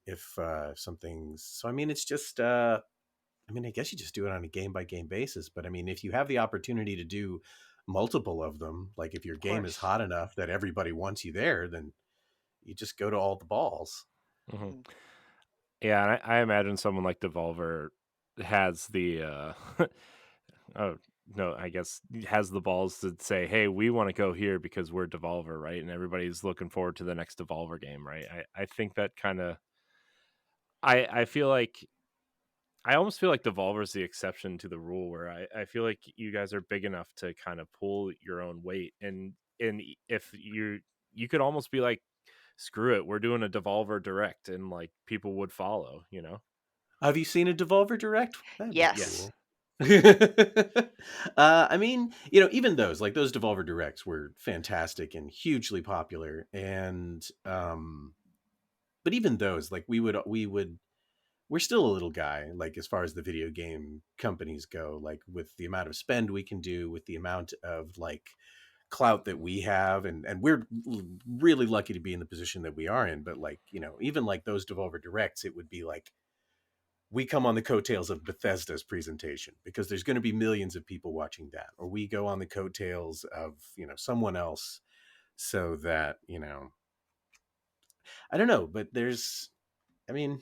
If something's, so I mean, it's just I mean, I guess you just do it on a game by game basis, but I mean, if you have the opportunity to do multiple of them, like if your Of game is course. hot enough that everybody wants you there, then you just go to all the balls. Mhm. Mm. Yeah, and I imagine someone like Devolver has the oh no, I guess has the balls to say, "Hey, we want to go here because we're Devolver, right?" And everybody's looking forward to the next Devolver game, right? I think that kind of I feel like I almost feel like Devolver's the exception to the rule, where I feel like you guys are big enough to kind of pull your own weight, and if you could almost be like, screw it, we're doing a Devolver Direct, and like people would follow, you know? Have you seen a Devolver Direct? That'd be Yes. Yes. cool. I mean, even those, like those Devolver Directs were fantastic and hugely popular. And but even those, like we're still a little guy, like as far as the video game companies go, like with the amount of spend we can do, with the amount of like clout that we have, and we're really lucky to be in the position that we are in. But like, even like those Devolver Directs, it would be like we come on the coattails of Bethesda's presentation because there's going to be millions of people watching that, or we go on the coattails of someone else, so that I don't know, but there's, I mean,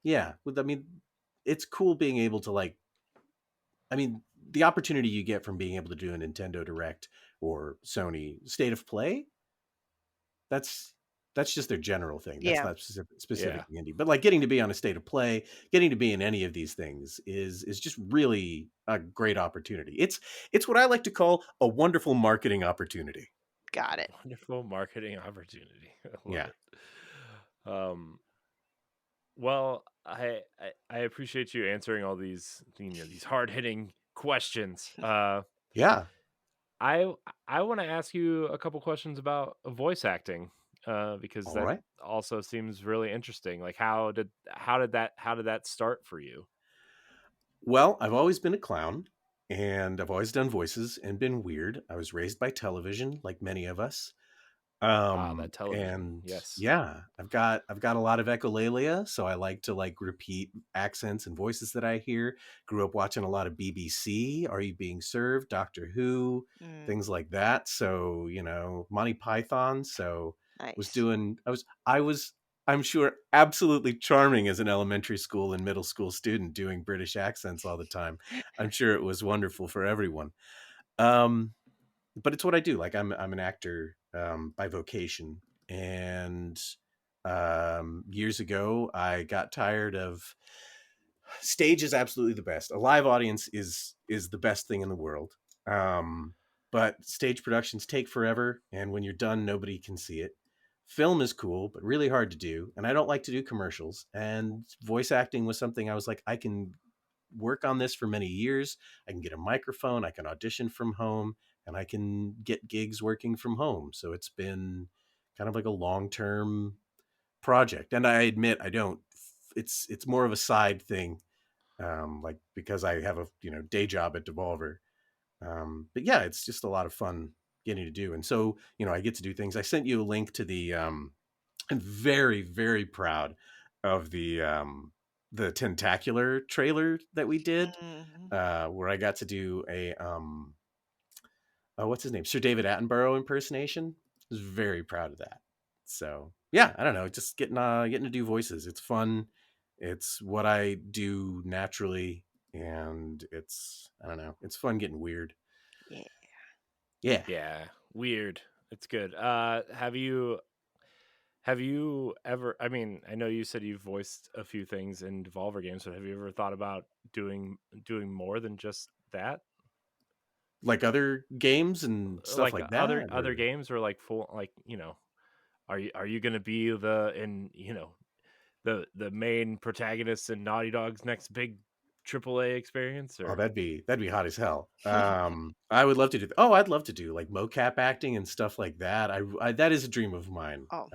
yeah, I mean, it's cool being able to like, I mean, the opportunity you get from being able to do a Nintendo Direct or Sony State of Play, that's just their general thing. That's Yeah. not Yeah. specifically indie. But like getting to be on a State of Play, getting to be in any of these things is just really a great opportunity. It's what I like to call a wonderful marketing opportunity. Got it. Wonderful marketing opportunity. I love Yeah. it. Um, well, I appreciate you answering all these, these hard hitting questions. Yeah. I I want to ask you a couple questions about voice acting, because All that right. also seems really interesting. Like, how did that start for you? Well, I've always been a clown, and I've always done voices and been weird. I was raised by television, like many of us. Ah, that television. And Yes. yeah, I've got a lot of echolalia, so I like to like repeat accents and voices that I hear. Grew up watching a lot of BBC, Are You Being Served, Doctor Who, Mm, things like that. So, Monty Python. So was nice. doing I was I'm sure absolutely charming as an elementary school and middle school student doing British accents all the time. I'm sure it was wonderful for everyone. Um but it's what I do. Like I'm an actor by vocation, and years ago I got tired of stage is absolutely the best. A live audience is the best thing in the world. Um, but stage productions take forever, and when you're done, nobody can see it. Film is cool, but really hard to do, and I don't like to do commercials. And voice acting was something I was like, I can work on this for many years. I can get a microphone, I can audition from home, and I can get gigs working from home. So it's been kind of like a long-term project. And I admit I don't it's more of a side thing, like because I have a day job at Devolver. But yeah, it's just a lot of fun getting to do. And so I get to do things. I sent you a link to the I'm very, very proud of the Tentacular trailer that we did, Mm, where I got to do a what's his name, Sir David Attenborough impersonation. I was very proud of that. So yeah, I don't know, just getting to do voices. It's fun. It's what I do naturally, and it's, I don't know, it's fun getting weird. yeah. Yeah. Yeah. Weird. It's good. Have you ever, I mean, I know you said you've voiced a few things in Devolver games, but have you ever thought about doing more than just that? Like other games and stuff Like like other that, other or games, or like full, like, are you going to be the main protagonist in Naughty Dog's next big AAA experience? Oh, Or that'd be hot as hell. I would love to do. I'd love to do like mocap acting and stuff like that. That is a dream of mine. Oh,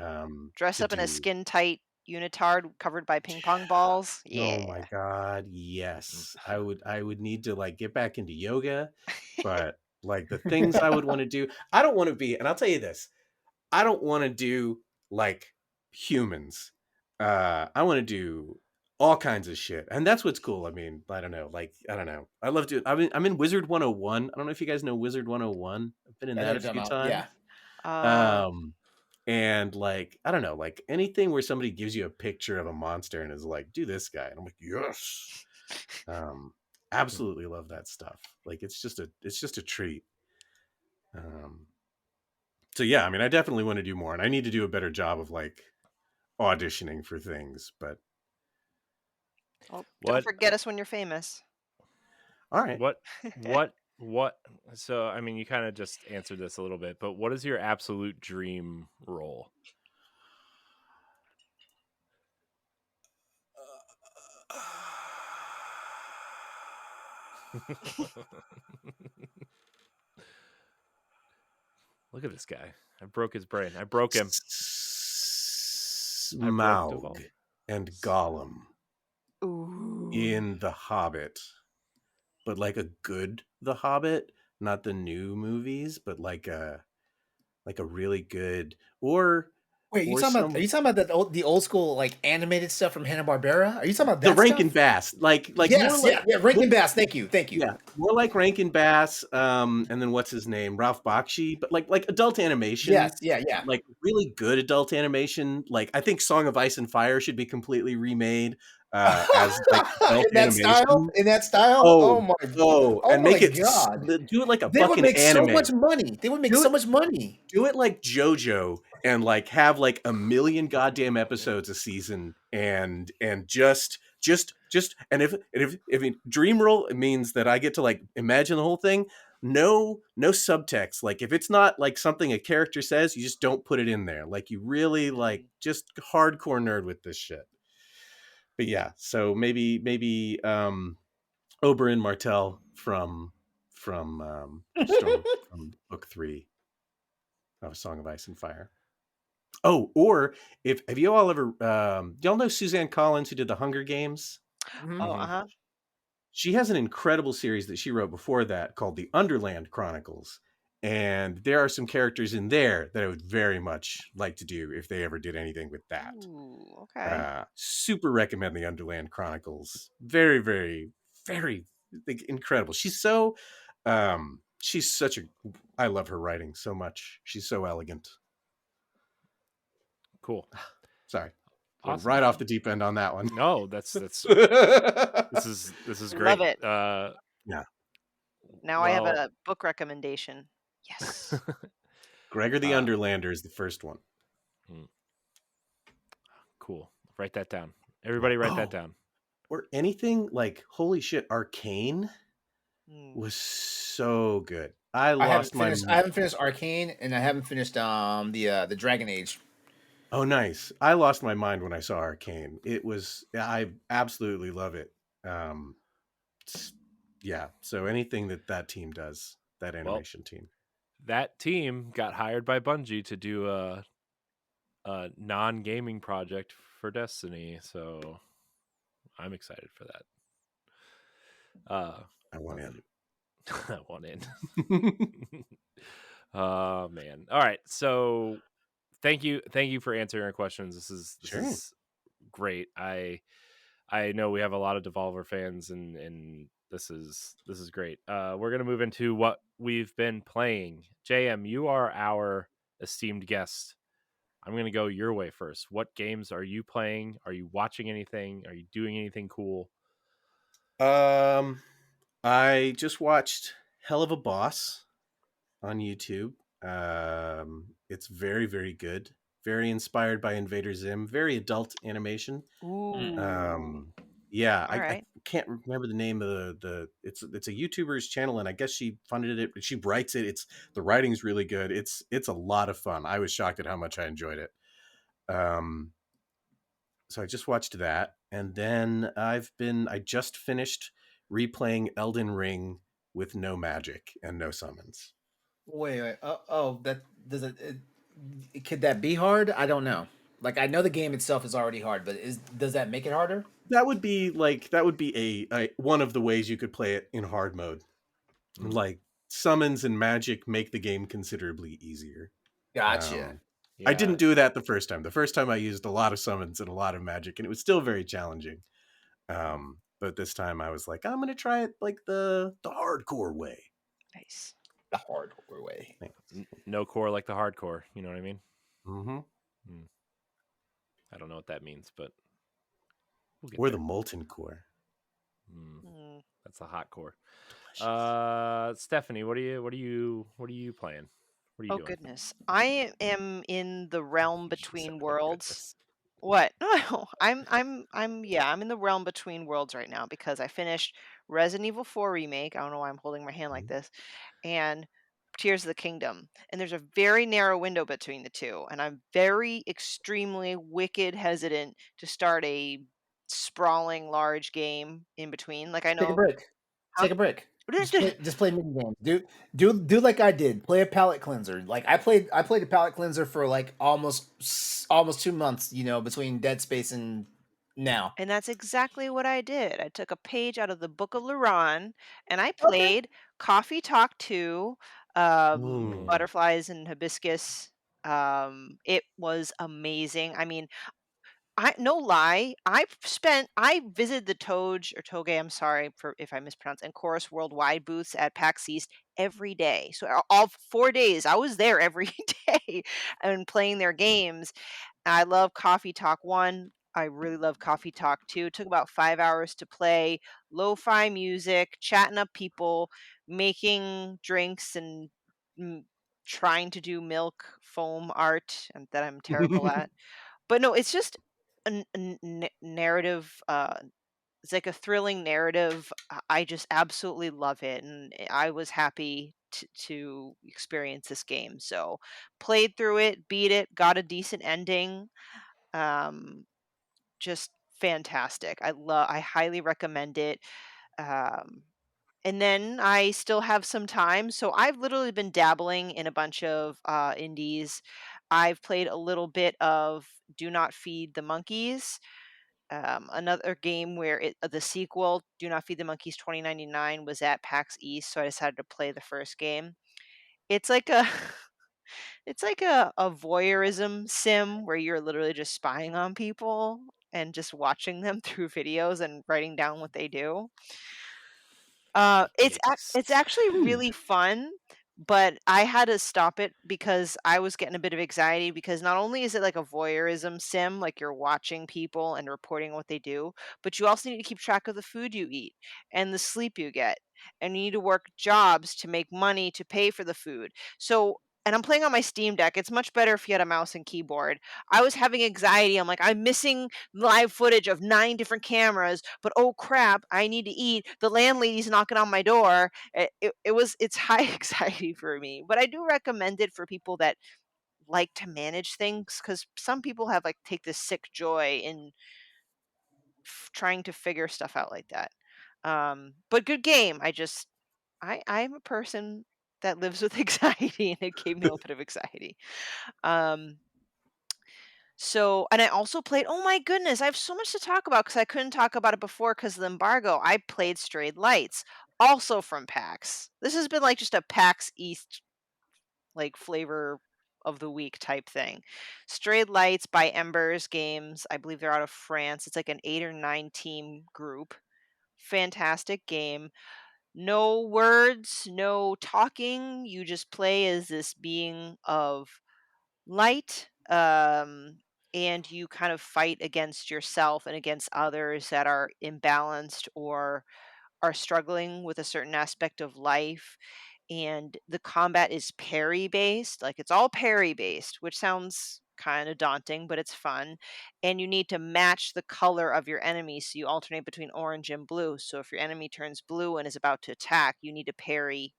dress To up in a do. skin tight unitard covered by ping pong balls. Oh Yeah. my God, yes. I would need to like get back into yoga, but like the things I would want to do, I don't want to be, and I'll tell you this, I don't want to do like humans. I want to do all kinds of shit. And that's what's cool. I mean, I don't know. Like, I don't know. I love to I'm in Wizard 101. I don't know if you guys know Wizard 101. I've been in I that never a done few that. Yeah. times. Uh, Um and like, I don't know, like anything where somebody gives you a picture of a monster and is like, do this guy. And I'm like, yes. Um absolutely love that stuff. Like it's just a treat. Um so yeah, I mean, I definitely want to do more, and I need to do a better job of like auditioning for things. But well, don't what? forget us when you're famous. all right, What? What? So, I mean, you kind of just answered this a little bit, but what is your absolute dream role? Look at this guy. I broke his brain. I broke him. I broke Smaug Devolver. and Gollum Ooh. in The Hobbit, but like a good The Hobbit, not the new movies, but like a really good Wait, or are some you talking about the old school like animated stuff from Hanna-Barbera? Are you talking about the that Rankin stuff? Bass, like more Yes, like yeah, yeah. Rankin Bass. Thank you, thank you. yeah, more like Rankin Bass, and then what's his name, Ralph Bakshi, but like adult animation, Yes, yeah, yeah. like really good adult animation. Like I think Song of Ice and Fire should be completely remade as like adult In that style, animation. in that style. Oh, Oh my, and oh my make it God! do it like a They would fucking make so anime. much money. They would make Do so it much money. do it like JoJo and like have like a million goddamn episodes a season and just and if dream roll means that I get to like imagine the whole thing, no subtext. Like if it's not like something a character says, you just don't put it in there. Like you really like just hardcore nerd with this shit. But yeah, so maybe Oberyn Martell from book 3 of A Song of Ice and Fire. Oh, or if have you all ever y'all know Suzanne Collins who did the Hunger Games? Mhm. Oh, Mhm. She has an incredible series that she wrote before that called The Underland Chronicles. And there are some characters in there that I would very much like to do if they ever did anything with that. ooh, okay. Super recommend The Underland Chronicles. Very, very, very like, incredible. She's such a I love her writing so much. She's so elegant. Cool. Sorry. Went Awesome. right off the deep end on that one. No, that's this is Love great. it. Yeah. Now I have Well, a book recommendation. Yes. Gregor the uh, Underlander is the first one. cool. Write that down. Everybody, write that Oh, down. or anything like holy shit, Arcane Mm. was so good. I I haven't lost my finished. I haven't finished Arcane, and I haven't finished the Dragon Age. oh nice. I lost my mind when I saw Arcane. I absolutely love it. Um yeah, so anything that team does, that Well, animation team. that team got hired by Bungie to do a non-gaming project for Destiny, so I'm excited for that. I want in. I want in. Oh man. All right. So thank you for answering our questions. This Sure. is great. I know we have a lot of Devolver fans, and this is great. We're gonna move into what we've been playing. JM, you are our esteemed guest. I'm gonna go your way first. What games are you playing? Are you watching anything? Are you doing anything cool? I just watched Hell of a Boss on YouTube. It's very, very good. Very inspired by Invader Zim. Very adult animation. Ooh. Yeah, All I right. can't remember the name of the it's a YouTuber's channel, and I guess she funded it, but she writes it. It's the writing's really good. It's a lot of fun. I was shocked at how much I enjoyed it. So I just watched that, and then I just finished replaying Elden Ring with no magic and no summons. Wait. That does could that be hard? I don't know. Like I know the game itself is already hard, but does that make it harder? That would be a one of the ways you could play it in hard mode. Like summons and magic make the game considerably easier. Gotcha. I Yeah. didn't do that the first time. The first time I used a lot of summons and a lot of magic, and it was still very challenging. But this time I was like, I'm gonna try it like the hardcore way. Nice. The hardcore way. No core like the hardcore. You know what I mean? Mm-hmm. I don't know what that means, but we'll get Or there. the molten core. That's the hot core. Stephanie, what are you playing? What are you Oh doing? goodness, I am in the realm She said, between "Oh worlds. goodness." What? No, I'm in the realm between worlds right now because I finished Resident Evil 4 remake. I don't know why I'm holding my hand like this, and Tears of the Kingdom. And there's a very narrow window between the two, and I'm very extremely wicked hesitant to start a sprawling large game in between. Like I Take a know, break. huh? Take a break. Just play mini games. Do like I did. Play a palate cleanser. Like I played a palate cleanser for like almost 2 months. You know, between Dead Space and now. And that's exactly what I did. I took a page out of the book of LeRon and I Okay. played Coffee Talk 2, Mm. Butterflies and Hibiscus. It was amazing. I mean, I no lie, I visited the Toge, I'm sorry for if I mispronounce, and Chorus Worldwide booths at PAX East every day. So all 4 days, I was there every day and playing their games. I love Coffee Talk 1. I really love Coffee Talk 2. It took about 5 hours to play. Lo-fi music, chatting up people, making drinks and mm, trying to do milk foam art that I'm terrible at. But no, it's just a narrative. It's like a thrilling narrative. I just absolutely love it, and I was happy to experience this game. So played through it, beat it, got a decent ending. Um, just fantastic. I highly recommend it. Um, and then I still have some time, so I've literally been dabbling in a bunch of indies. I've played a little bit of Do Not Feed the Monkeys, another game where the sequel, Do Not Feed the Monkeys 2099, was at PAX East, so I decided to play the first game. It's like a it's like a voyeurism sim where you're literally just spying on people and just watching them through videos and writing down what they do. It's Yikes. actually really fun, but I had to stop it because I was getting a bit of anxiety because not only is it like a voyeurism sim, like you're watching people and reporting what they do, but you also need to keep track of the food you eat and the sleep you get. And you need to work jobs to make money to pay for the food. So, and I'm playing on my Steam Deck. It's much better if you had a mouse and keyboard. I was having anxiety. I'm like, I'm missing live footage of 9 different cameras, but oh crap, I need to eat. The landlady's knocking on my door. It's high anxiety for me, but I do recommend it for people that like to manage things because some people have like take this sick joy in trying to figure stuff out like that. But good game. I'm a person that lives with anxiety, and it gave me a little bit of anxiety. Um, So, and I also played, oh my goodness, I have so much to talk about because I couldn't talk about it before because of the embargo. I played Strayed Lights, also from PAX. This has been like just a PAX East like flavor of the week type thing. Strayed Lights by Embers Games. I believe they're out of France. It's like an 8 or 9 team group. Fantastic game. No words, no talking. You just play as this being of light, and you kind of fight against yourself and against others that are imbalanced or are struggling with a certain aspect of life. And the combat is parry based, like it's all parry based, which sounds kind of daunting, but it's fun. And you need to match the color of your enemy, so you alternate between orange and blue. So if your enemy turns blue and is about to attack, you need to parry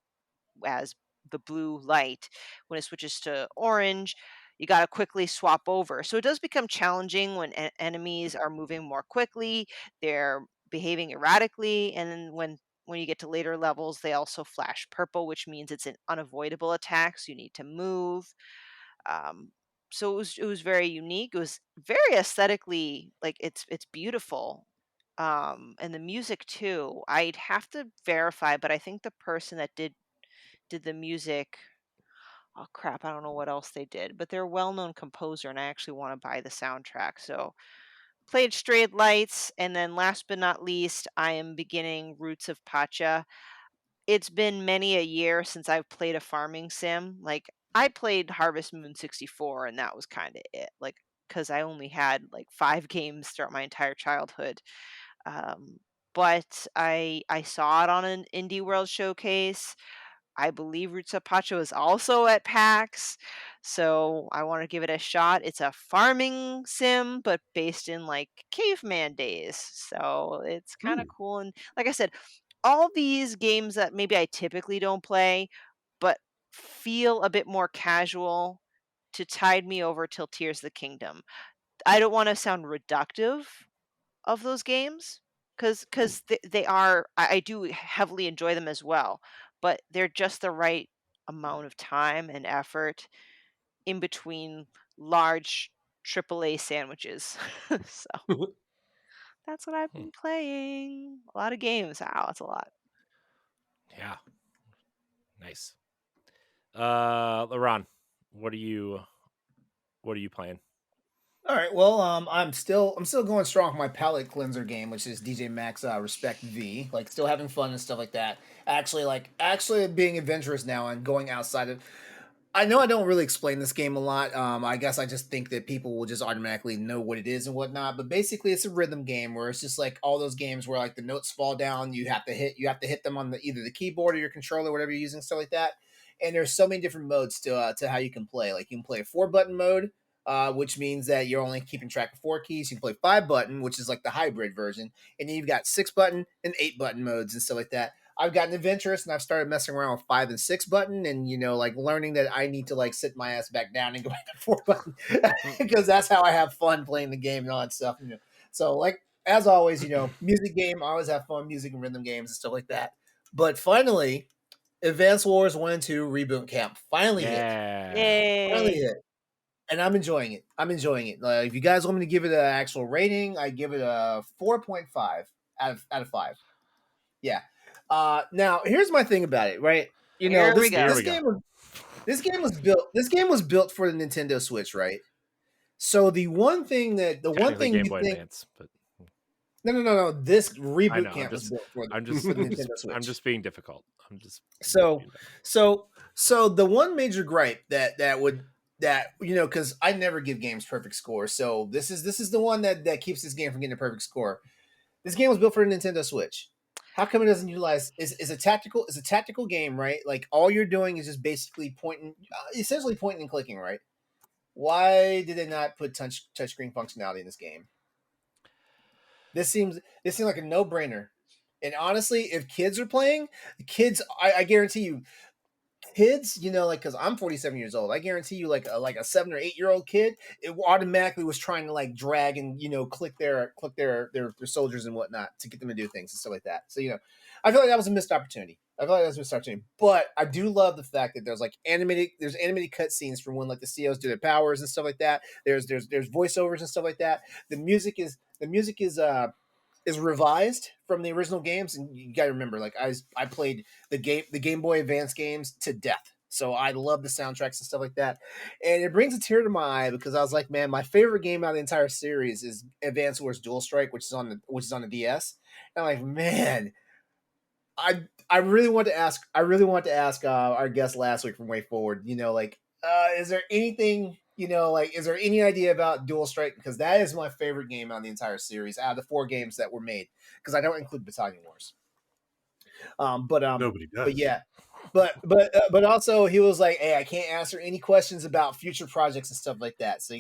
as the blue light. When it switches to orange, you got to quickly swap over. So it does become challenging when enemies are moving more quickly. They're behaving erratically, and then when you get to later levels, they also flash purple, which means it's an unavoidable attack, so you need to move. Um, so it was very unique. It was very aesthetically, like, it's beautiful. And the music too. I'd have to verify, but I think the person that did the music, oh crap, I don't know what else they did, but they're a well-known composer, and I actually want to buy the soundtrack. So played Strayed Lights, and then last but not least, I am beginning Roots of Pacha. It's been many a year since I've played a farming sim. Like, I played Harvest Moon 64, and that was kind of it. Like, because I only had like 5 games throughout my entire childhood. Um, but I saw it on an Indie World showcase. I believe Roots of Pacha is also at PAX, so I want to give it a shot. It's a farming sim, but based in like caveman days, so it's kind of cool. And like I said, all these games that maybe I typically don't play, but feel a bit more casual to tide me over till Tears of the Kingdom. I don't want to sound reductive of those games, because they are, I do heavily enjoy them as well, but they're just the right amount of time and effort in between large AAA sandwiches. So that's what I've Hmm. been playing. A lot of games. Wow, that's a lot. Yeah. Nice. LeRon, what are you playing? All right. Well, I'm still going strong with my palate cleanser game, which is DJ Max Respect V. Like, still having fun and stuff like that. Actually being adventurous now and going outside of. I know I don't really explain this game a lot. I guess I just think that people will just automatically know what it is and whatnot. But basically, it's a rhythm game where it's just like all those games where like the notes fall down. You have to hit them on either the keyboard or your controller, whatever you're using, stuff like that. And there's so many different modes to how you can play. Like, you can play a 4 button mode, which means that you're only keeping track of 4 keys. You can play 5 button, which is like the hybrid version, and then you've got 6 button and 8 button modes and stuff like that. I've gotten adventurous and I've started messing around with 5 and 6 button, and like learning that I need to like sit my ass back down and go back to 4 button because that's how I have fun playing the game and all that stuff. So like, as always, music game. I always have fun music and rhythm games and stuff like that. But finally, Advance Wars 1 and 2 Reboot Camp finally hit. Yeah. Finally Yay. hit. And I'm enjoying it. If you guys want me to give it an actual rating, I give it a 4.5 out of 5. Yeah. Now here's my thing about it, right? Here we This go. Here this we go. game was this game was built for the Nintendo Switch, right? So the one Technically thing Game you Boy think Advance, but no, this I reboot know. camp was built for I'm for just, the Nintendo Switch. I'm just being difficult. I'm just So being difficult. so the one major gripe because I never give games perfect scores. So this is the one that keeps this game from getting a perfect score. This game was built for the Nintendo Switch. How come it doesn't utilize is a tactical game, right? Like, all you're doing is just basically essentially pointing and clicking, right? Why did they not put touchscreen functionality in this game? This seems like a no brainer. And honestly, if kids are playing, I guarantee you, kids, like, because I'm 47 years old, I guarantee you, like a 7 or 8 year old kid, it automatically was trying to like drag and click their soldiers and whatnot to get them to do things and stuff like that. So I feel like that was a missed opportunity. But I do love the fact that there's animated cutscenes from when like the COs do their powers and stuff like that. There's voiceovers and stuff like that. The music is revised from the original games, and you got to remember, like, I played the Game Boy Advance games to death, so I love the soundtracks and stuff like that. And it brings a tear to my eye because I was like, man, my favorite game out of the entire series is Advance Wars Dual Strike, which is on the DS. And I'm like, man, I really want to ask our guest last week from Way Forward. Is there anything? Is there any idea about Dual Strike? Because that is my favorite game on the entire series out of the 4 games that were made. Because I don't include Battalion Wars. Nobody But does. yeah, but also he was like, hey, I can't answer any questions about future projects and stuff like that. So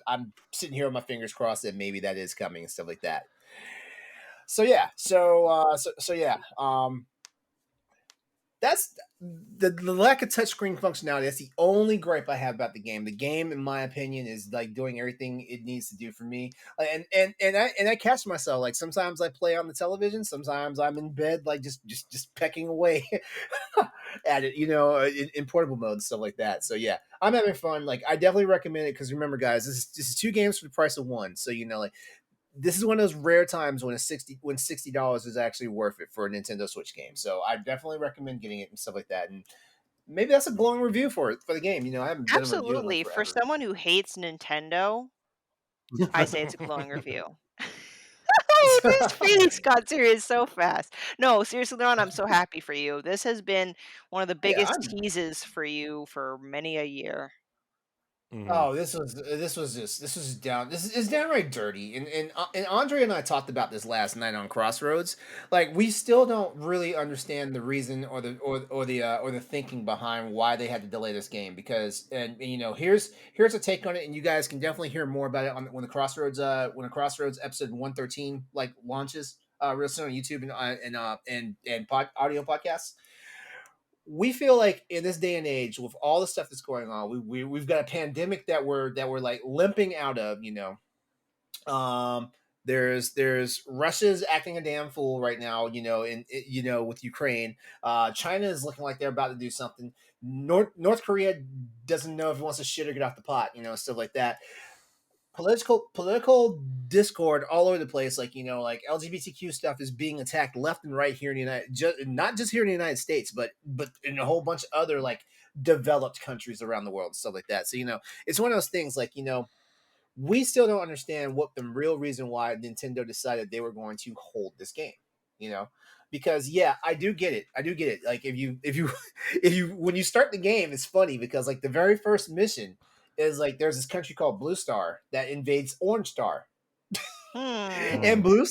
I'm sitting here with my fingers crossed that maybe that is coming and stuff like that. So yeah, so yeah. that's the lack of touchscreen functionality. That's the only gripe I have about the game. The game, in my opinion, is like doing everything it needs to do for me. And I catch myself like sometimes I play on the television, sometimes I'm in bed like just pecking away at it, in portable mode and stuff like that. So yeah, I'm having fun. Like I definitely recommend it because remember, guys, this is 2 games for the price of one. So like this is one of those rare times when $60 is actually worth it for a Nintendo Switch game. So I definitely recommend getting it and stuff like that. And maybe that's a glowing review for the game. I haven't done a review in like Absolutely. For forever. someone who hates Nintendo, I say it's a glowing review. Oh, this face got serious so fast. No, seriously, LeRon, I'm so happy for you. This has been one of the Yeah, biggest I'm. teases for you for many a year. Mhm. Oh, this was down. This is downright dirty. And Andre and I talked about this last night on Crossroads. Like we still don't really understand the reason or the thinking behind why they had to delay this game because and here's a take on it and you guys can definitely hear more about it on when the Crossroads episode 113 like launches real soon on YouTube and audio podcasts. We feel like in this day and age with all the stuff that's going on we've got a pandemic that we're like limping out of there's Russia's acting a damn fool right now with Ukraine. China is looking like they're about to do something. North Korea doesn't know if it wants to shit or get off the pot, stuff like that. Political discord all over the place, like LGBTQ stuff is being attacked left and right here in the not just here in the United States, but in a whole bunch of other like developed countries around the world and stuff like that. So it's one of those things like we still don't understand what the real reason why Nintendo decided they were going to hold this game. You know, because yeah, I do get it. I do get it. Like if you if you when you start the game, it's funny because like the very first mission is like there's this country called Blue Star that invades Orange Star. And Hmm. Blue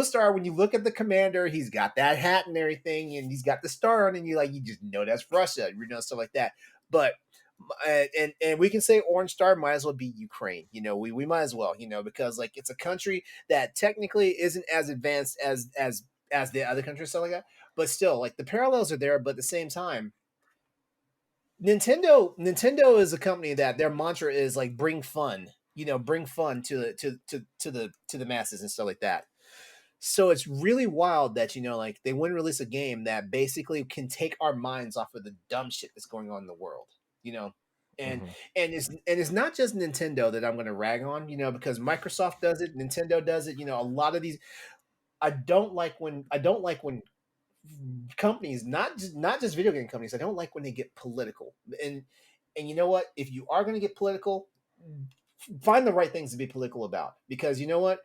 Star, when you look at the commander, he's got that hat and everything, and he's got the star on, and you just know that's Russia, stuff like that. But and we can say Orange Star might as well be Ukraine. We might as well, because like it's a country that technically isn't as advanced as the other countries, stuff like that. But still, like the parallels are there. But at the same time, Nintendo is a company that their mantra is like bring fun, bring fun to the masses and stuff like that. So it's really wild that like they wouldn't release a game that basically can take our minds off of the dumb shit that's going on in the world, you know. And Mhm. and it's not just Nintendo that I'm going to rag on, because Microsoft does it, Nintendo does it, a lot of these I don't like when companies, not just video game companies, I don't like when they get political. And you know what? If you are going to get political, find the right things to be political about because you know what?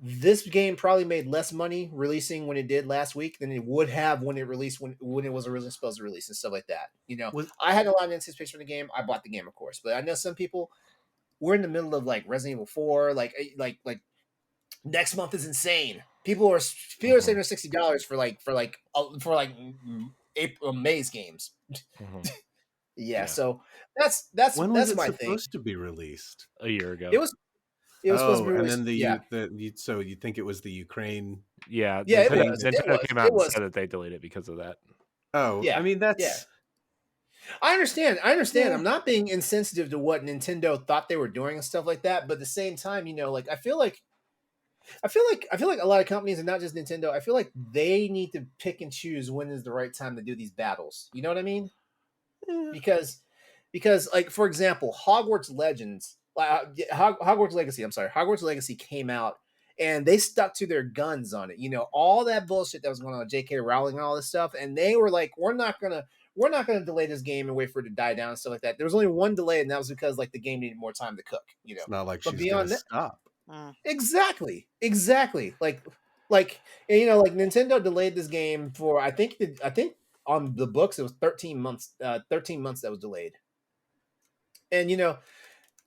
This game probably made less money releasing when it did last week than it would have when it released when it was originally supposed to release and stuff like that. Was I had a lot of anticipation for the game. I bought the game, of course, but I know some people. We're in the middle of like Resident Evil 4, like next month is insane. People are Mhm. saving $60 for April May's games. Mhm. Yeah, Yeah. so that's when was that's it my thing. supposed to be released? A year It ago. was it was supposed to Oh, be and released. then Yeah, so you think it was the Ukraine Yeah, yeah, it Nintendo was. thing? It Nintendo was. came out It and was. said that they delayed it because of that. Oh, I Yeah, mean yeah. that's I understand. I understand. yeah. I'm not being insensitive to what Nintendo thought they were doing and stuff like that. But at the same time, like I feel like a lot of companies and not just Nintendo. I feel like they need to pick and choose when is the right time to do these battles. You know what I mean? Yeah. Because like for example, Hogwarts Legacy. I'm sorry, Hogwarts Legacy came out and they stuck to their guns on it. All that bullshit that was going on with J.K. Rowling and all this stuff, and they were like, we're not gonna delay this game and wait for it to die down and stuff like that. There was only one delay, and that was because like the game needed more time to cook. It's not like But she's gonna beyond that, stop. Mm. exactly. Like and, like Nintendo delayed this game for I think on the books it was 13 months. 13 months that was delayed, and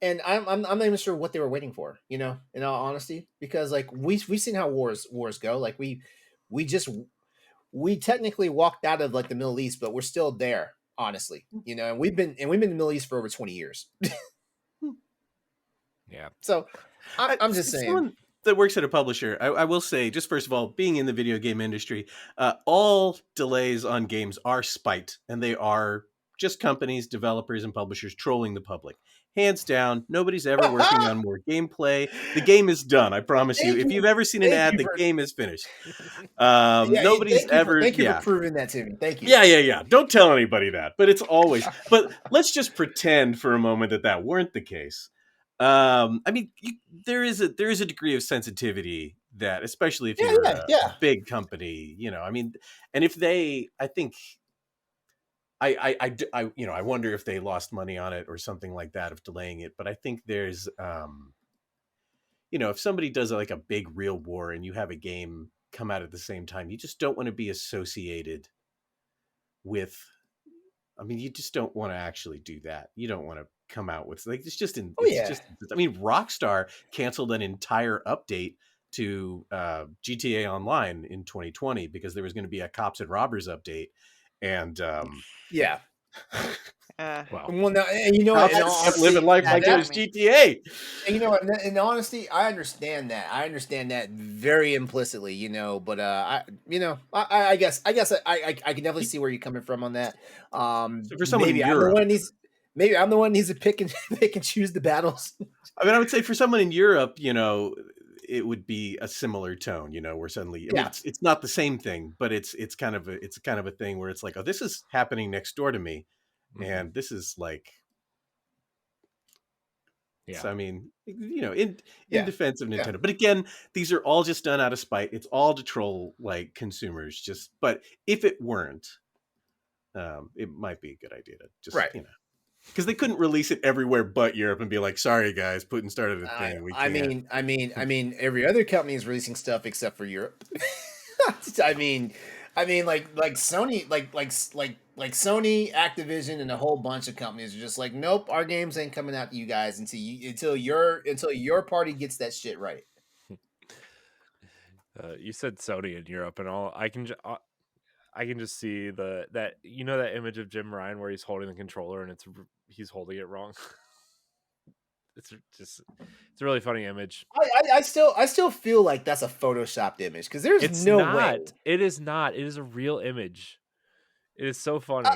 and I'm not even sure what they were waiting for. In all honesty, because like we've seen how wars go. Like we just we technically walked out of like the Middle East, but we're still there. Honestly, and we've been in the Middle East for over 20 years. Yeah. So I'm just It's saying. still that works at a publisher, I will say, just first of all, being in the video game industry, all delays on games are spite, and they are just companies, developers, and publishers trolling the public. Hands down, nobody's ever working on more gameplay. The game is done, I promise you. Thank If you. you've ever seen an Thank ad, you the for game is finished. yeah. Nobody's ever, Thank you for yeah. proving that to me. Thank you. Yeah. Don't tell anybody that. But it's always. But let's just pretend for a moment that weren't the case. I mean, there is a degree of sensitivity that, especially if you're a big company, I mean, and if they, I think, I wonder if they lost money on it or something like that of delaying it. But I think there's, if somebody does like a big real war and you have a game come out at the same time, you just don't want to be associated with. I mean, you just don't want to actually do that. You don't want to come out with like it's just I mean, Rockstar canceled an entire update to GTA Online in 2020 because there was going to be a Cops and Robbers update, and yeah. Wow. Well, now, and you know what? Kept living life like it was GTA. And you know what? In honesty, I understand that. I understand that very implicitly, But I guess I can definitely see where you're coming from on that. So for someone in Europe, maybe I'm the one who needs to pick and choose the battles. I mean, I would say for someone in Europe, it would be a similar tone, where suddenly, I mean, it's not the same thing, but it's kind of a thing where it's like, oh, this is happening next door to me, and this is like, so I mean, in defense of Nintendo, but again, these are all just done out of spite. It's all to troll like consumers. But if it weren't, it might be a good idea to just because they couldn't release it everywhere but Europe and be like, sorry guys, Putin started a thing. I mean, every other company is releasing stuff except for Europe. I mean, like Sony, like Sony, Activision, and a whole bunch of companies are just like, nope, our games ain't coming out to you guys until your party gets that shit right. You said Sony in Europe, and all I can just see that image of Jim Ryan where he's holding the controller and he's holding it wrong. It's a really funny image. I still feel like that's a photoshopped image because there's no way. It is not. It is a real image. It is so funny.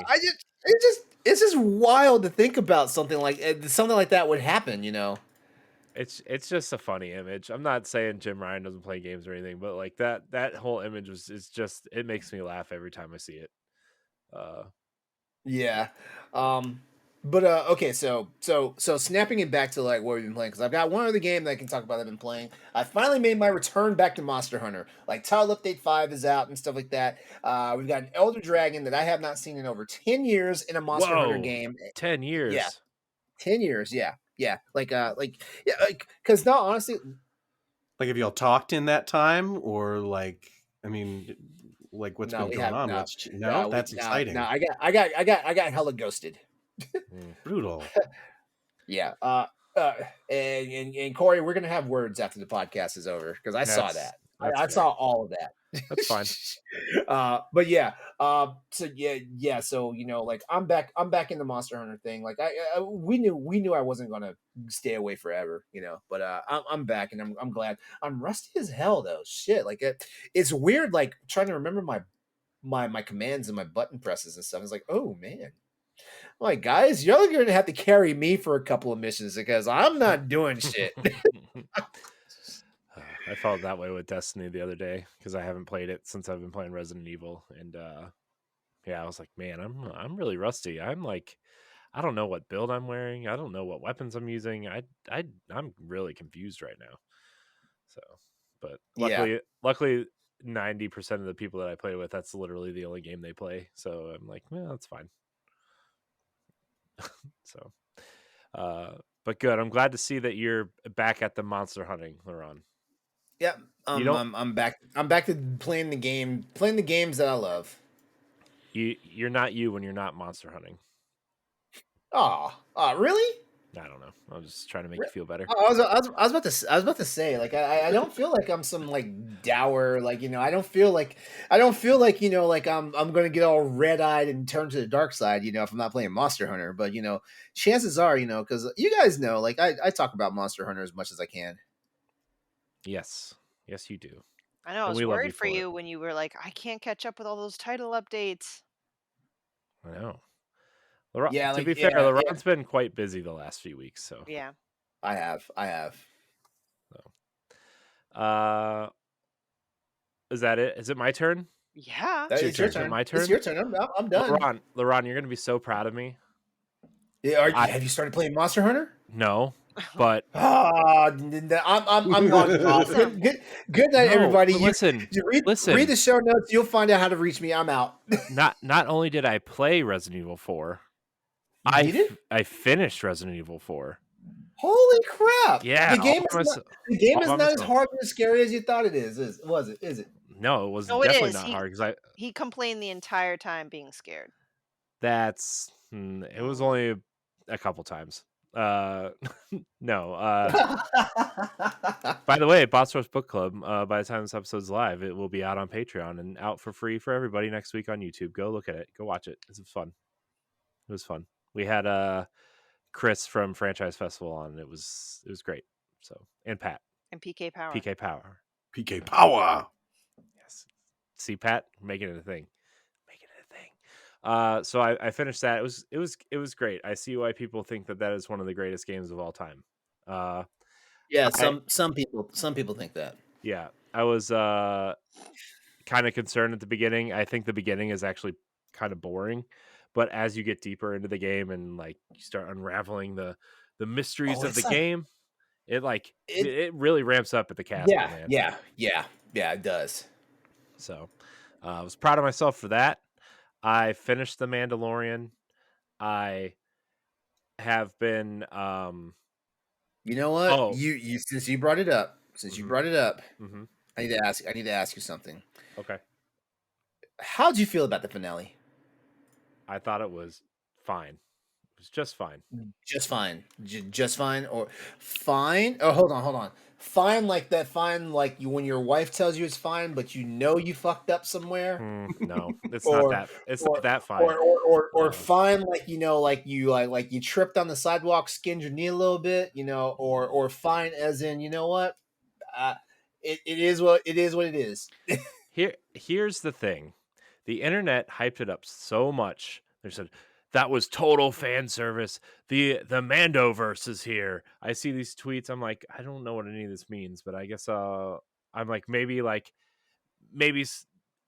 It's just wild to think about something like that would happen. It's just a funny image. I'm not saying Jim Ryan doesn't play games or anything, but like that whole image is just, it makes me laugh every time I see it. Yeah. But okay, so snapping it back to like what we've been playing, because I've got one other game that I can talk about I've been playing. I finally made my return back to Monster Hunter. Like Tile Update 5 is out and stuff like that. We've got an Elder Dragon that I have not seen in over 10 years in a Monster Hunter game. 10 years. Yeah. 10 years, yeah. Yeah. Because no, honestly. Like, have y'all talked in that time? Or like, I mean, like what's been going on? That's exciting. No, I got hella ghosted. Brutal. Yeah. And Corey, we're gonna have words after the podcast is over because I saw that. I saw all of that. That's fine. But yeah. So yeah. So like I'm back in the Monster Hunter thing. Like we knew I wasn't gonna stay away forever. But I'm back and I'm glad. I'm rusty as hell though. Shit. Like it's weird. Like trying to remember my commands and my button presses and stuff. It's like, oh man. Like, guys, y'all are going to have to carry me for a couple of missions because I'm not doing shit. I felt that way with Destiny the other day because I haven't played it since I've been playing Resident Evil, and I was like, man, I'm really rusty. I'm like, I don't know what build I'm wearing. I don't know what weapons I'm using. I'm really confused right now. So, but luckily, 90% of the people that I play with, that's literally the only game they play. So I'm like, well, that's fine. So, but good. I'm glad to see that you're back at the monster hunting, LeRon. Yeah, I'm back. I'm back to playing the games that I love. You're not you when you're not monster hunting. Really? I don't know. I was just trying to make you feel better. I was about to say, like, I don't feel like I'm some like dour, like, I don't feel like like I'm gonna get all red eyed and turn to the dark side, if I'm not playing Monster Hunter. But chances are, because you guys know, like I talk about Monster Hunter as much as I can. Yes, yes, you do, I know, I and was we love worried you for for it. you when you were like, "I can't catch up with all those title updates." I know. Yeah, To like be fair, yeah. LeRon's been quite busy the last few weeks, so. Yeah. I have. Uh, is that it? Is it my turn? Yeah. It's your It's your turn. Is it turn. my It's turn? your turn. I'm done. LeRon, you're gonna be so proud of me. Yeah, I have you started playing Monster Hunter? no, but Ah, I'm logging off. Awesome. Good night, no. everybody. But listen, You read listen. the show notes. You'll find out how to reach me. I'm out. Not only did I play Resident Evil 4, You beat it? I finished Resident Evil 4. Holy crap! Yeah, all by myself. The game All is by not as myself. hard and as scary as you thought it is. Was it? Is it? No, it was Oh, it definitely is. not He hard because he complained the entire time being scared. it was only a couple times. Uh, no. By the way, Bot Source Book Club. By the time this episode's live, it will be out on Patreon and out for free for everybody next week on YouTube. Go look at it. Go watch it. It's fun. It was fun. We had Chris from Franchise Festival on. It was great. So and Pat And PK Power. PK Power. PK Power. Yes. See Pat making it a thing. Making it a thing. So I finished that. It was great. I see why people think that is one of the greatest games of all time. Uh, Yeah, I some people think that. yeah, I was kind of concerned at the beginning. I think the beginning is actually kind of boring, but as you get deeper into the game and like you start unraveling the mysteries Oh, of the it's like game, it it. it really ramps up at the castle, Yeah, man. yeah. It does. So I was proud of myself for that. I finished The Mandalorian. I have been You know what? oh You since you brought it up, hmm hmm I need to ask you something. okay. How'd you feel about the finale? I thought it was fine. It was just fine. Just fine. Just fine or fine? Oh, hold on. Fine like that fine like you when your wife tells you it's fine, but you know you fucked up somewhere? No, it's not Or that. It's not or that fine. or Uh, fine like like you tripped on the sidewalk, skinned your knee a little bit, or fine as in, you know what? Uh, it is what it is what it is. here's the thing. The internet hyped it up so much. They said that was total fan service. The Mandoverse is here. I see these tweets. I'm like, I don't know what any of this means, but I guess I'm like maybe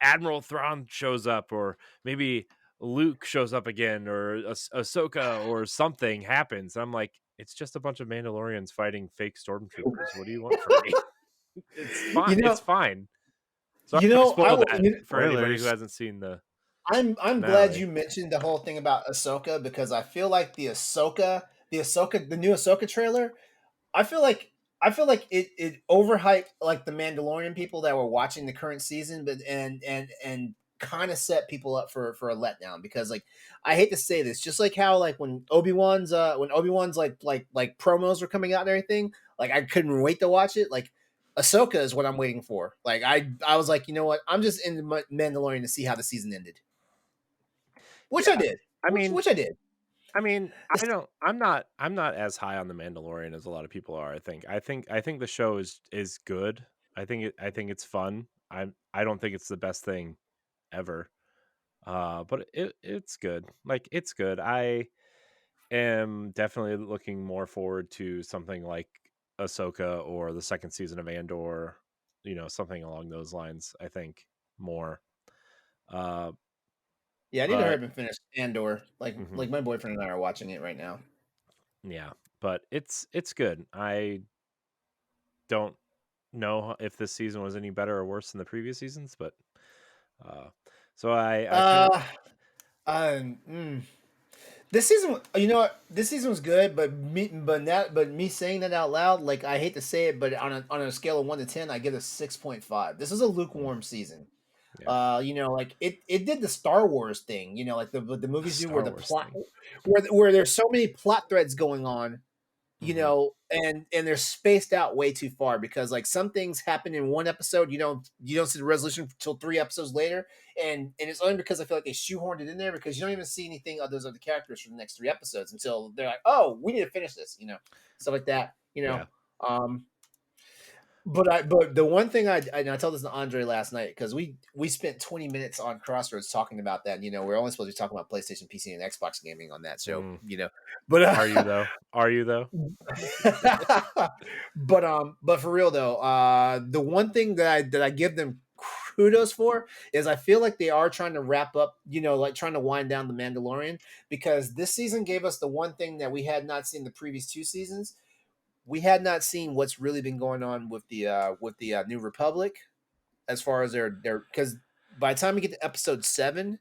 Admiral Thrawn shows up, or maybe Luke shows up again, or Ahsoka, or something happens. I'm like, it's just a bunch of Mandalorians fighting fake stormtroopers. What do you want from me? It's fine. You It's know, fine. So I you already know, I spoiled will. that for anybody who Spoilers. hasn't seen the I'm glad finale. you mentioned the whole thing about Ahsoka because I feel like the new Ahsoka trailer. I feel like it overhyped like the Mandalorian people that were watching the current season, but and kind of set people up for a letdown because like I hate to say this, just like how like when Obi-Wan's like promos were coming out and everything, like I couldn't wait to watch it. Like Ahsoka is what I'm waiting for. Like I was like, you know what, I'm just in the Mandalorian to see how the season ended, which I Yeah, did, I mean, which I did. I mean, I don't. I'm not as high on the Mandalorian as a lot of people are. I think the show is good. I think it's fun. I don't think it's the best thing ever. But it's good. Like it's good. I am definitely looking more forward to something like Ahsoka or the second season of Andor. You know, something along those lines. I think more. Uh, Yeah, I need to hurry but up and finish Andor. mhm, Like my boyfriend and I are watching it right now. yeah, but it's good. I don't know if this season was any better or worse than the previous seasons, but uh, so I finished. Uh, um, mm. This season, you know what? This season was good, but me saying that out loud, like I hate to say it, but on a scale of 1 to 10, I give it a 6.5. This is a Mm, lukewarm season. yeah, Like it did the Star Wars thing, like the the movies do, where Star the Wars plot, thing. where there's so many plot threads going on, Hmm. and they're spaced out way too far because like some things happen in one episode, you don't see the resolution until 3 episodes later, and it's only because I feel like they shoehorned it in there because you don't even see anything of those other characters for the next 3 episodes until they're like, oh, we need to finish this, stuff like that. Yeah, Um, But the one thing and I told this to Andre last night because we spent 20 minutes on Crossroads talking about that. We're only supposed to be talking about PlayStation, PC, and Xbox gaming on that show. Mm. But Are you though? Are you though? but for real though, the one thing that I give them kudos for is I feel like they are trying to wrap up, like trying to wind down the Mandalorian because this season gave us the one thing that we had not seen the previous two seasons. We had not seen what's really been going on with the New Republic as far as their because by the time we get to episode 7,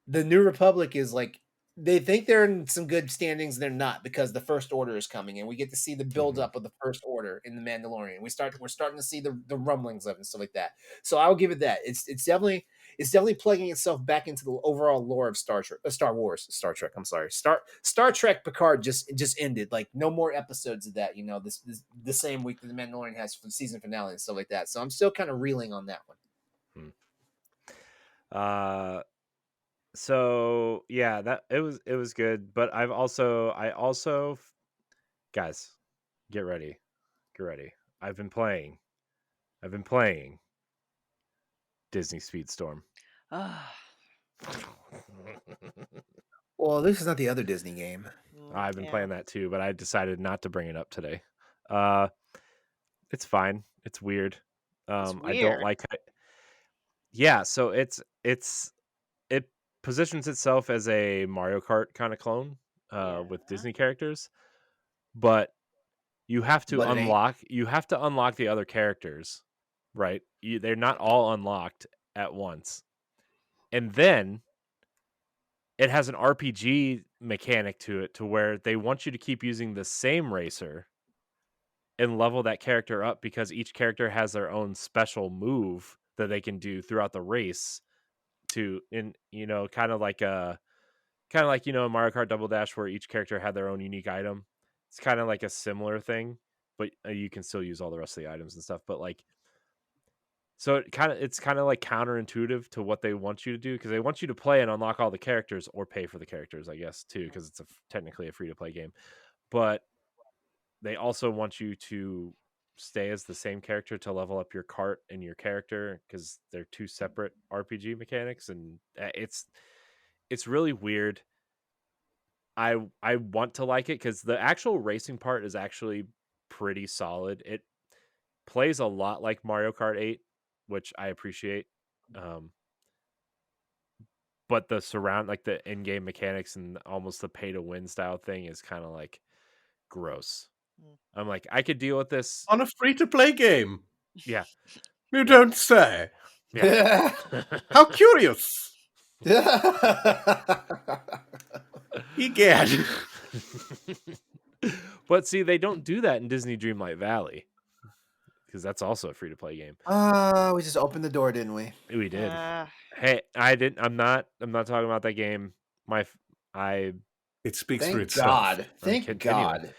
the New Republic is like they think they're in some good standings, they're not because the First Order is coming, and we get to see the build up of the First Order in the Mandalorian. We're starting to see the rumblings of it and stuff like that. So I'll give it that. It's definitely plugging itself back into the overall lore of Star Wars, Star Trek. I'm sorry, Star Trek Picard just ended. Like no more episodes of that. This the same week that the Mandalorian has for the season finale and stuff like that. So I'm still kind of reeling on that one. So yeah, that it was good, but I also guys, get ready. I've been playing Disney Speedstorm. Well, this is not the other Disney game. I've been Yeah. playing that too, but I decided not to bring it up today. It's fine. It's weird. I don't weird. like it. Yeah, so it positions itself as a Mario Kart kind of clone with Disney characters, but you have to But it ain't. unlock the other characters, right? They're not all unlocked at once. And then it has an RPG mechanic to it to where they want you to keep using the same racer and level that character up because each character has their own special move that they can do throughout the race kind of like Mario Kart Double Dash where each character had their own unique item. It's kind of like a similar thing, but you can still use all the rest of the items and stuff, but like so it's kind of like counterintuitive to what they want you to do because they want you to play and unlock all the characters or pay for the characters, I guess, too, because it's technically a free to play game. But they also want you to stay as the same character to level up your cart and your character because they're two separate RPG mechanics, and it's really weird. I want to like it because the actual racing part is actually pretty solid. It plays a lot like Mario Kart 8, which I appreciate. But the the in-game mechanics and almost the pay to win style thing is kind of like gross. I'm like, I could deal with this on a free-to-play game. Yeah. You don't say. Yeah. How curious. Egad. But see, they don't do that in Disney Dreamlight Valley because that's also a free to play game. We just opened the door, didn't we? We did. Hey, I didn't. I'm not talking about that game. It speaks for Thank itself. God. Thank God.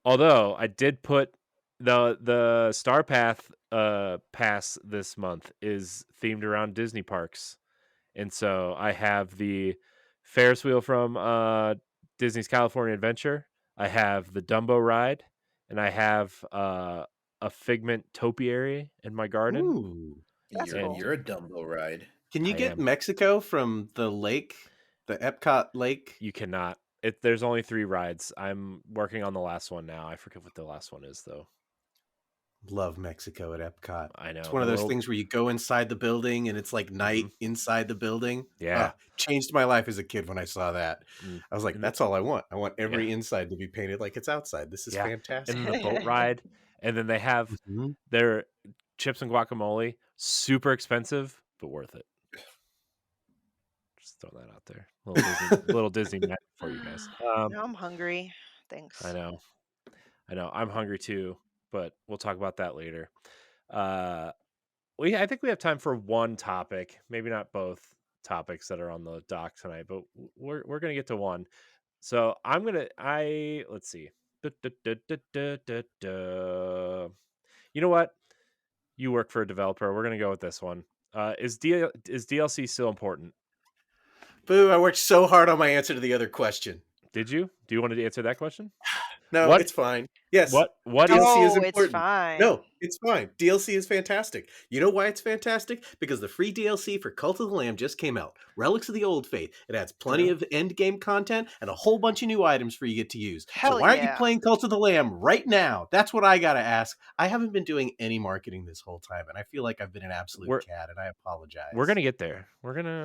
Although I did put the Star Path pass this month is themed around Disney parks, and so I have the Ferris wheel from Disney's California Adventure. I have the Dumbo ride, and I have a Figment topiary in my garden. Ooh, You're a Dumbo ride. Can you get Mexico from the lake, the Epcot lake? You cannot. There's only 3 rides. I'm working on the last one now. I forget what the last one is though. Love Mexico at Epcot. I know. It's one of those things where you go inside the building and it's like night inside the building. Yeah. Changed my life as a kid when I saw that. I was like, that's all I want. I want every inside to be painted like it's outside. This is fantastic. And then the boat ride. And then they have their chips and guacamole. Super expensive, but worth it. Just throw that out there. Little Disney magic for you guys. Now I'm hungry. Thanks. I know. I'm hungry too, but we'll talk about that later. I think we have time for one topic, maybe not both topics that are on the dock tonight, but we're gonna get to one. So let's see. You know what? You work for a developer. We're gonna go with this one. Is DLC still important? Boo! I worked so hard on my answer to the other question. Did you? Do you want to answer that question? No, What it's fine. Yes, what is DLC is No, it's important. fine. No, it's fine. DLC is fantastic. You know why it's fantastic? Because the free DLC for Cult of the Lamb just came out. Relics of the Old Faith. It adds plenty True. of end game content and a whole bunch of new items for you to get to use. So Hell why aren't you yeah. playing Cult of the Lamb right now? That's what I gotta ask. I haven't been doing any marketing this whole time, and I feel like I've been an absolute we're cad, and I we're apologize. gonna get there. We're gonna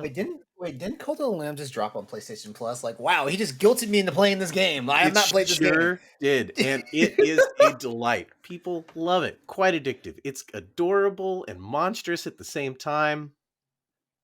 Wait, didn't Cult of the Lamb just drop on PlayStation Plus? Like, wow, he just guilted me into playing this game. I have It not played this game. sure did, and it is a delight. People love it. Quite addictive. It's adorable and monstrous at the same time.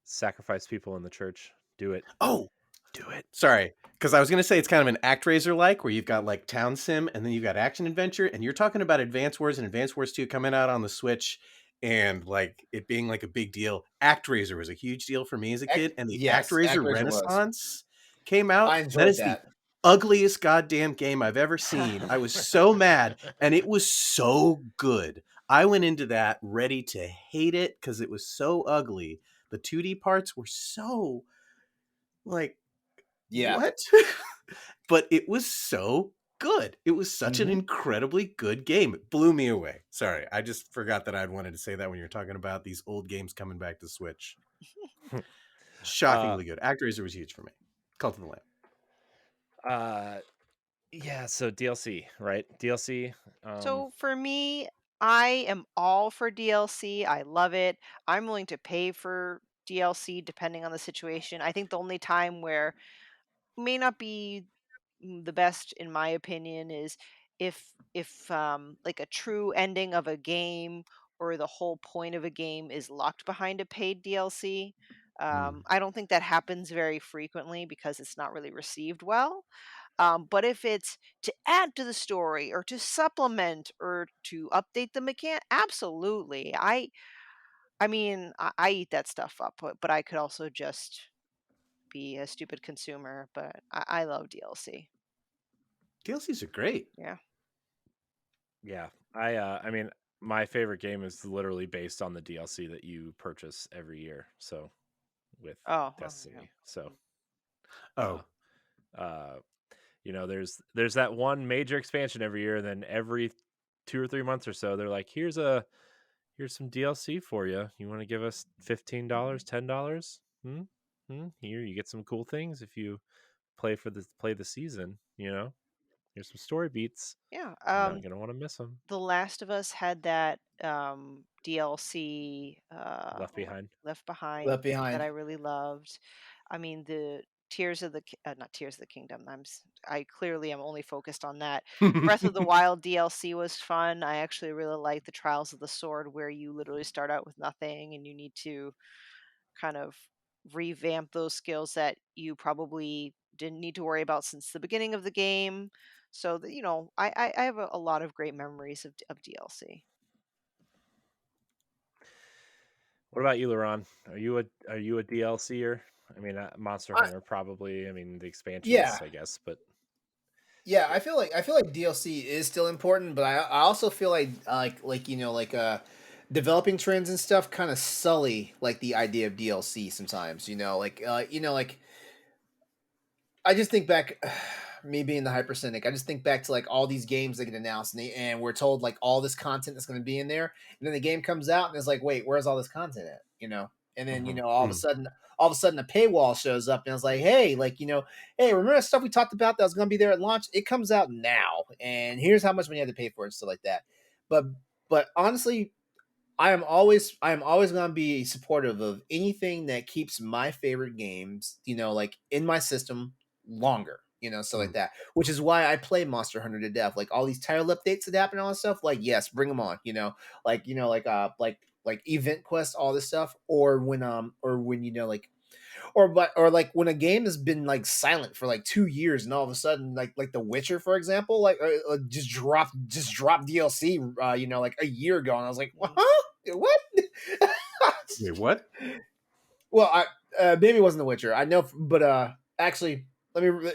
sacrifice people in the church. Do it. Oh, Do it. sorry, because I was going to say it's kind of an ActRaiser-like, where you've got like Town Sim, and then you've got Action Adventure, and you're talking about Advance Wars and Advance Wars 2 coming out on the Switch, and like it being like a big deal. ActRaiser was a huge deal for me as a kid, and the Yes, ActRaiser ActRaiser was. Renaissance came out. I That enjoyed is the that. ugliest goddamn game I've ever seen. I was so mad, and it was so good. I went into that ready to hate it because it was so ugly. The 2D parts were so like Yeah. what? But it was so good. It was such an incredibly good game. It blew me away. Sorry, I just forgot that I'd wanted to say that when you were talking about these old games coming back to Switch. Shockingly good. ActRaiser was huge for me. Cult of the Lamb. Yeah, so DLC, right? DLC. So for me, I am all for DLC. I love it. I'm willing to pay for DLC depending on the situation. I think the only time where may not be the best in my opinion is if like a true ending of a game or the whole point of a game is locked behind a paid DLC. I don't think that happens very frequently because it's not really received well. But if it's to add to the story or to supplement or to update the mechanic, absolutely. I mean, I eat that stuff up, but I could also just be a stupid consumer. But I love DLC. DLCs are great. Yeah. Yeah. I mean, my favorite game is literally based on the DLC that you purchase every year. So with Oh, well, Destiny. yeah. So Oh, uh there's that one major expansion every year, and then every 2 or 3 months or so they're like, here's some DLC for you. You want to give us $15, $10? Here you get some cool things if you play the season, Here's some story beats. Yeah. You're not gonna want to miss them. The Last of Us had that DLC Left Behind. Left Behind Left that Behind. I really loved. I mean, the not Tears of the Kingdom. I clearly am only focused on that. Breath of the Wild DLC was fun. I actually really like the Trials of the Sword, where you literally start out with nothing and you need to kind of revamp those skills that you probably didn't need to worry about since the beginning of the game. So that I have a lot of great memories of DLC. What about you, LeRon? Are you a DLCer? I mean, Monster I, Hunter probably. I mean, the expansions, yeah, I guess, but yeah. I feel like DLC is still important, but I also feel like developing trends and stuff kind of sully like the idea of DLC sometimes. Like I just think back, me being the hypercynic, I just think back to like all these games that get announced and we're told like all this content that's going to be in there, and then the game comes out and it's like, wait, where's all this content at? And then Mhm. all of a sudden a paywall shows up and it's like, hey, hey, remember that stuff we talked about that was going to be there at launch? It comes out now, and here's how much money you have to pay for it and stuff like that. But but honestly, I am always going to be supportive of anything that keeps my favorite games, like in my system longer, stuff like that. Which is why I play Monster Hunter to death. Like all these title updates that happen and all that stuff. Like yes, bring them on. Like event quests, all this stuff, or when or like when a game has been like silent for like 2 years and all of a sudden like The Witcher, for example, just dropped DLC like a year ago, and I was like, Mhm. huh? What? wait, what? Well, I maybe it wasn't The Witcher, I know, but actually, let me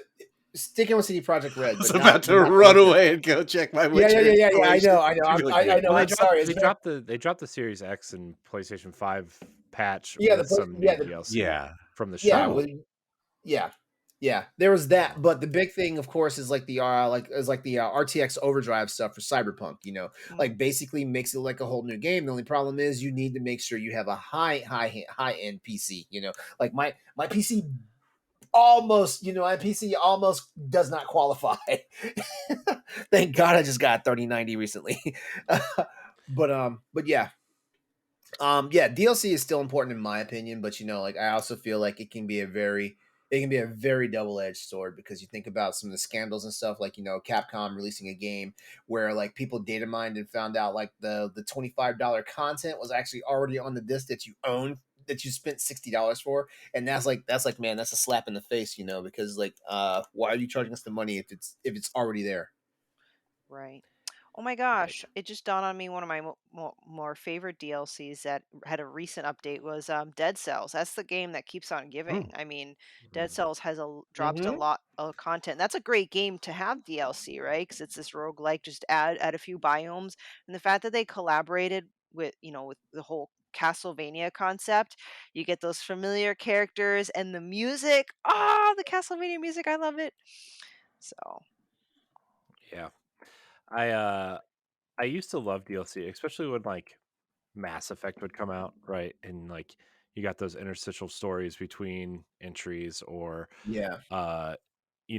sticking with CD Project I Red, was but about not to The run Witcher. away and go check my Yeah, yeah, Witcher yeah, yeah, yeah. I installation. know, I know, You'd be like, I wait, know. Well, they I'm what? dropped sorry. they dropped the they dropped the Series X and PlayStation 5 patch Yeah, with some new DLC Yeah. from the yeah, shop. Oh, yeah. Yeah, there was that, but the big thing, of course, is like the RTX overdrive stuff for Cyberpunk. Mm. Like basically makes it like a whole new game. The only problem is you need to make sure you have a high end PC. Like my PC my PC almost does not qualify. Thank God I just got 3090 recently. But yeah, yeah, DLC is still important in my opinion, but like I also feel like it can be a very double-edged sword because you think about some of the scandals and stuff like Capcom releasing a game where like people data mined and found out like the $25 content was actually already on the disc that you own that you spent $60 for, and that's like man, that's a slap in the face, because like why are you charging us the money if it's already there? Right. Oh my Right. gosh, it just dawned on me one of my more favorite DLCs that had a recent update was Dead Cells. That's the game that keeps on giving. Mm. I mean, Dead Mhm. Cells has dropped a Mm-hmm. lot of content. That's a great game to have DLC, right? Because it's this roguelike, just add a few biomes. And the fact that they collaborated with the whole Castlevania concept, you get those familiar characters and the music. Ah, the Castlevania music, I love it. So, Yeah. I used to love DLC, especially when like Mass Effect would come out, right? And like you got those interstitial stories between entries or Yeah. uh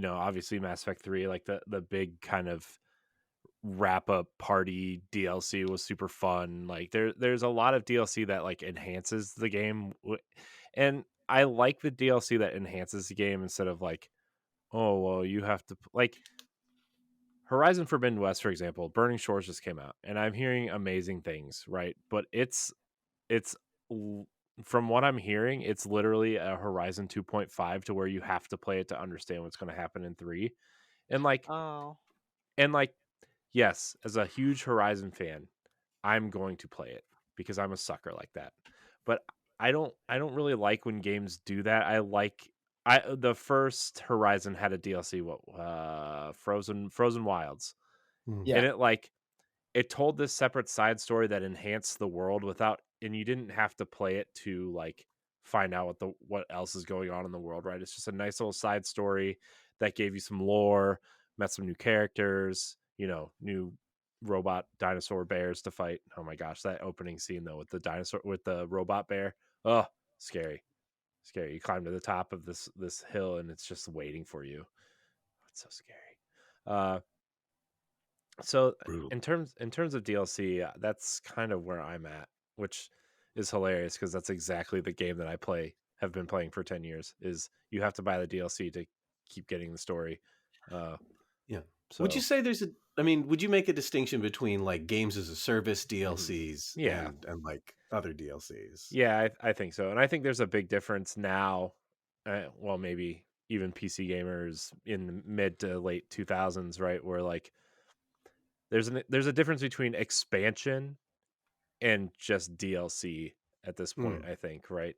obviously Mass Effect 3, like the big kind of wrap up party DLC was super fun. Like there's a lot of DLC that like enhances the game and I like the DLC that enhances the game instead of like, oh well, you have to like Horizon Forbidden West, for example. Burning Shores just came out and I'm hearing amazing things, right? But it's l- from what I'm hearing, it's literally a Horizon 2.5 to where you have to play it to understand what's going to happen in 3. And like oh. and like yes, as a huge Horizon fan, I'm going to play it because I'm a sucker like that. But I don't really like when games do that. I the first Horizon had a DLC, what Frozen Wilds. Mm. And Yeah. it told this separate side story that enhanced the world without, and you didn't have to play it to like find out what else is going on in the world, right? It's just a nice little side story that gave you some lore, met some new characters, new robot dinosaur bears to fight. Oh my gosh, that opening scene though with the robot bear. Oh, scary. Scary. You climb to the top of this hill and it's just waiting for you. It's so scary. Uh so Brutal. in terms of DLC, that's kind of where I'm at, which is hilarious because that's exactly the game that have been playing for 10 years. Is you have to buy the DLC to keep getting the story. Uh, Yeah. Would you so say I mean, would you make a distinction between like games as a service mhm. DLCs Yeah, and like other DLCs? yeah, I think so, and I think there's a big difference now. Well, maybe even PC gamers in the mid to late 2000s, right? Where like there's a difference between expansion and just DLC at this point, Mm. I think, right?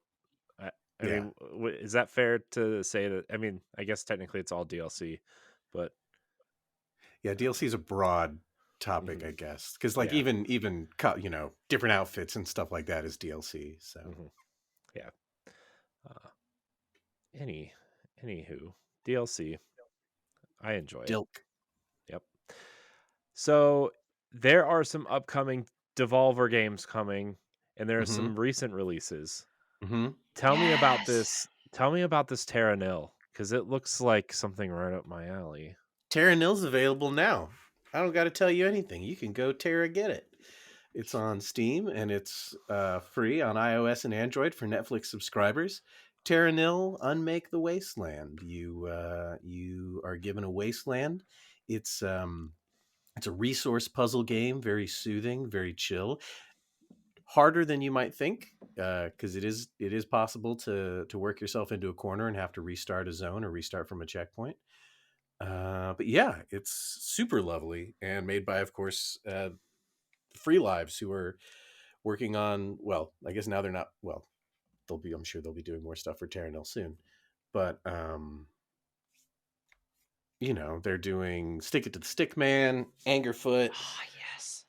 I, I Yeah. mean, is that fair to say that? I mean, I guess technically it's all DLC, but Yeah, DLC is a broad topic, mhm, I guess, because like yeah, different outfits and stuff like that is DLC. So hmm yeah. Uh, any, anywho, DLC, I enjoy it. Dilk. Yep. So there are some upcoming Devolver games coming, and there are Mm-hmm. some recent releases. Mm-hmm. Tell me about Yes. this. Tell me about this Terra Nil because it looks like something right up my alley. Terra Nil's available now. I don't got to tell you anything. You can go Terra get it. It's on Steam and it's free on iOS and Android for Netflix subscribers. Terra Nil, Unmake the Wasteland. You are given a wasteland. It's um, it's a resource puzzle game, very soothing, very chill. Harder than you might think, because it is possible to work yourself into a corner and have to restart a zone or restart from a checkpoint. But yeah, it's super lovely and made by, of course, Free Lives, who are working on. Well, I guess now they're not. Well, they'll be. I'm sure they'll be doing more stuff for Terranil soon. But they're doing Stick It to the Stick Man, Angerfoot. Oh, yes.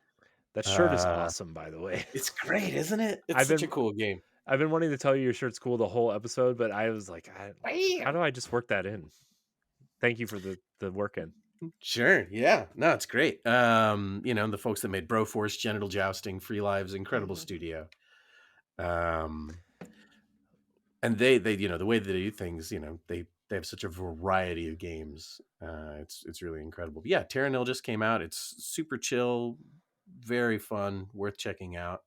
That shirt is Uh, awesome, by the way. it's great, isn't it? It's I've such been a cool game. I've been wanting to tell you your shirt's cool the whole episode, but I was like, how Bam! do I just work that in? Thank you for the work in. Sure. Yeah. No, it's great. The folks that made Broforce, Genital Jousting, Free Lives, incredible studio. Um, and they, the way that they do things, they have such a variety of games. It's really incredible. But yeah, Terra Nil just came out. It's super chill, very fun, worth checking out.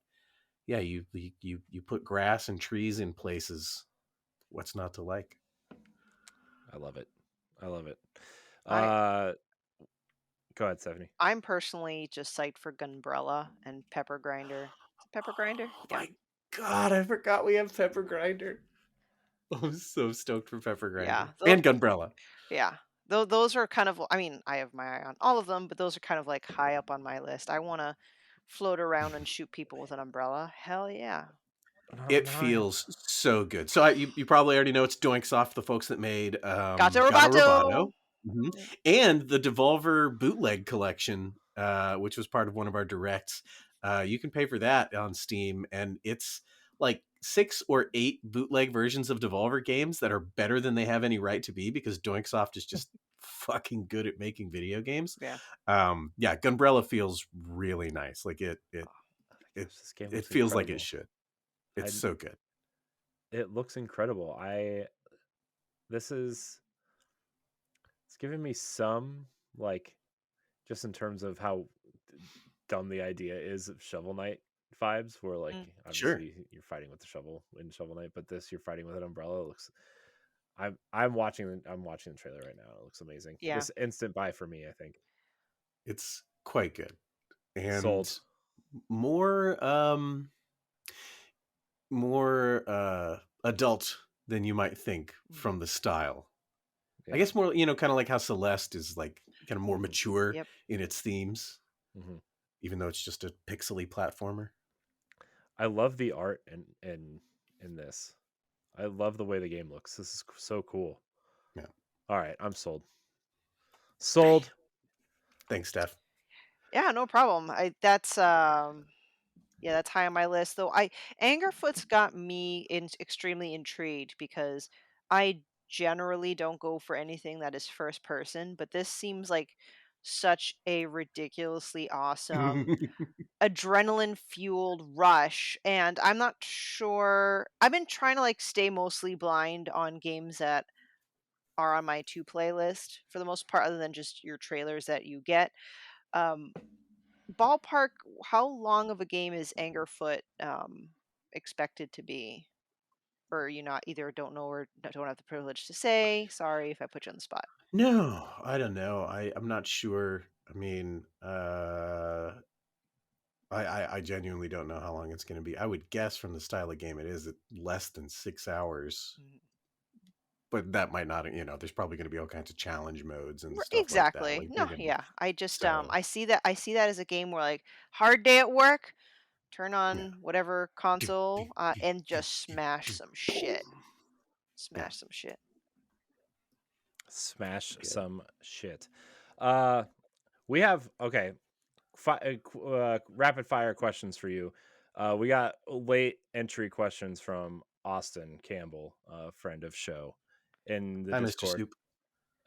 Yeah, you put grass and trees in places. What's not to like? I love it. I love it. I Go ahead, Stephanie. I'm personally just psyched for Gunbrella and Pepper Grinder. Is it Pepper Grinder? Oh Yeah. my god, I forgot we have Pepper Grinder. I'm so stoked for Pepper Yeah. Grinder and Gunbrella. Yeah. Those are kind of, I mean, I have my eye on all of them, but those are kind of like high up on my list. I want to float around and shoot people with an umbrella. Hell yeah. It feels so good. So you probably already know it's Doinksoft, the folks that made Gato Gato Roboto. Roboto, and the Devolver Bootleg Collection, which was part of one of our directs. You can pay for that on Steam, and it's like 6 or 8 bootleg versions of Devolver games that are better than they have any right to be because Doinksoft is just fucking good at making video games. Yeah. Gunbrella feels really nice. Like it This game it looks feels like incredible. it should. It's so good. It looks incredible. It's giving me some, like, just in terms of how dumb the idea is of Shovel Knight vibes, where like obviously you're fighting with the shovel in Shovel Knight, but this you're fighting with an umbrella. It looks I'm watching the trailer right now. It looks amazing. Yeah. This instant buy for me, I think. It's quite good. And Sold. more adult than you might think from the style. Yeah. I guess more, kind of like how Celeste is like kind of more mature in its themes, even though it's just a pixely platformer. I love the art in this. I love the way the game looks. This is so cool. Yeah. All right, I'm sold. Sold. Thanks, Steph. Yeah, no problem. That's high on my list. Though Angerfoot's got me extremely intrigued because I generally don't go for anything that is first person, but this seems like such a ridiculously awesome adrenaline fueled rush, and I'm not sure. I've been trying to like stay mostly blind on games that are on my to play list for the most part, other than just your trailers that you get. Um, Ballpark, how long of a game is Angerfoot expected to be? Or you not either don't know or don't have the privilege to say? Sorry if I put you on the spot. No, I don't know. I'm not sure. I mean, I genuinely don't know how long it's going to be. I would guess from the style of game it is less than 6 hours. But that might not, there's probably going to be all kinds of challenge modes and stuff Exactly. like that. No, yeah. I just I see that as a game where like hard day at work, turn on whatever console and just smash some shit. Smash some shit. Smash some shit. We have rapid fire questions for you. We got late entry questions from Austin Campbell, a friend of show, in the Hi, Mr. Discord.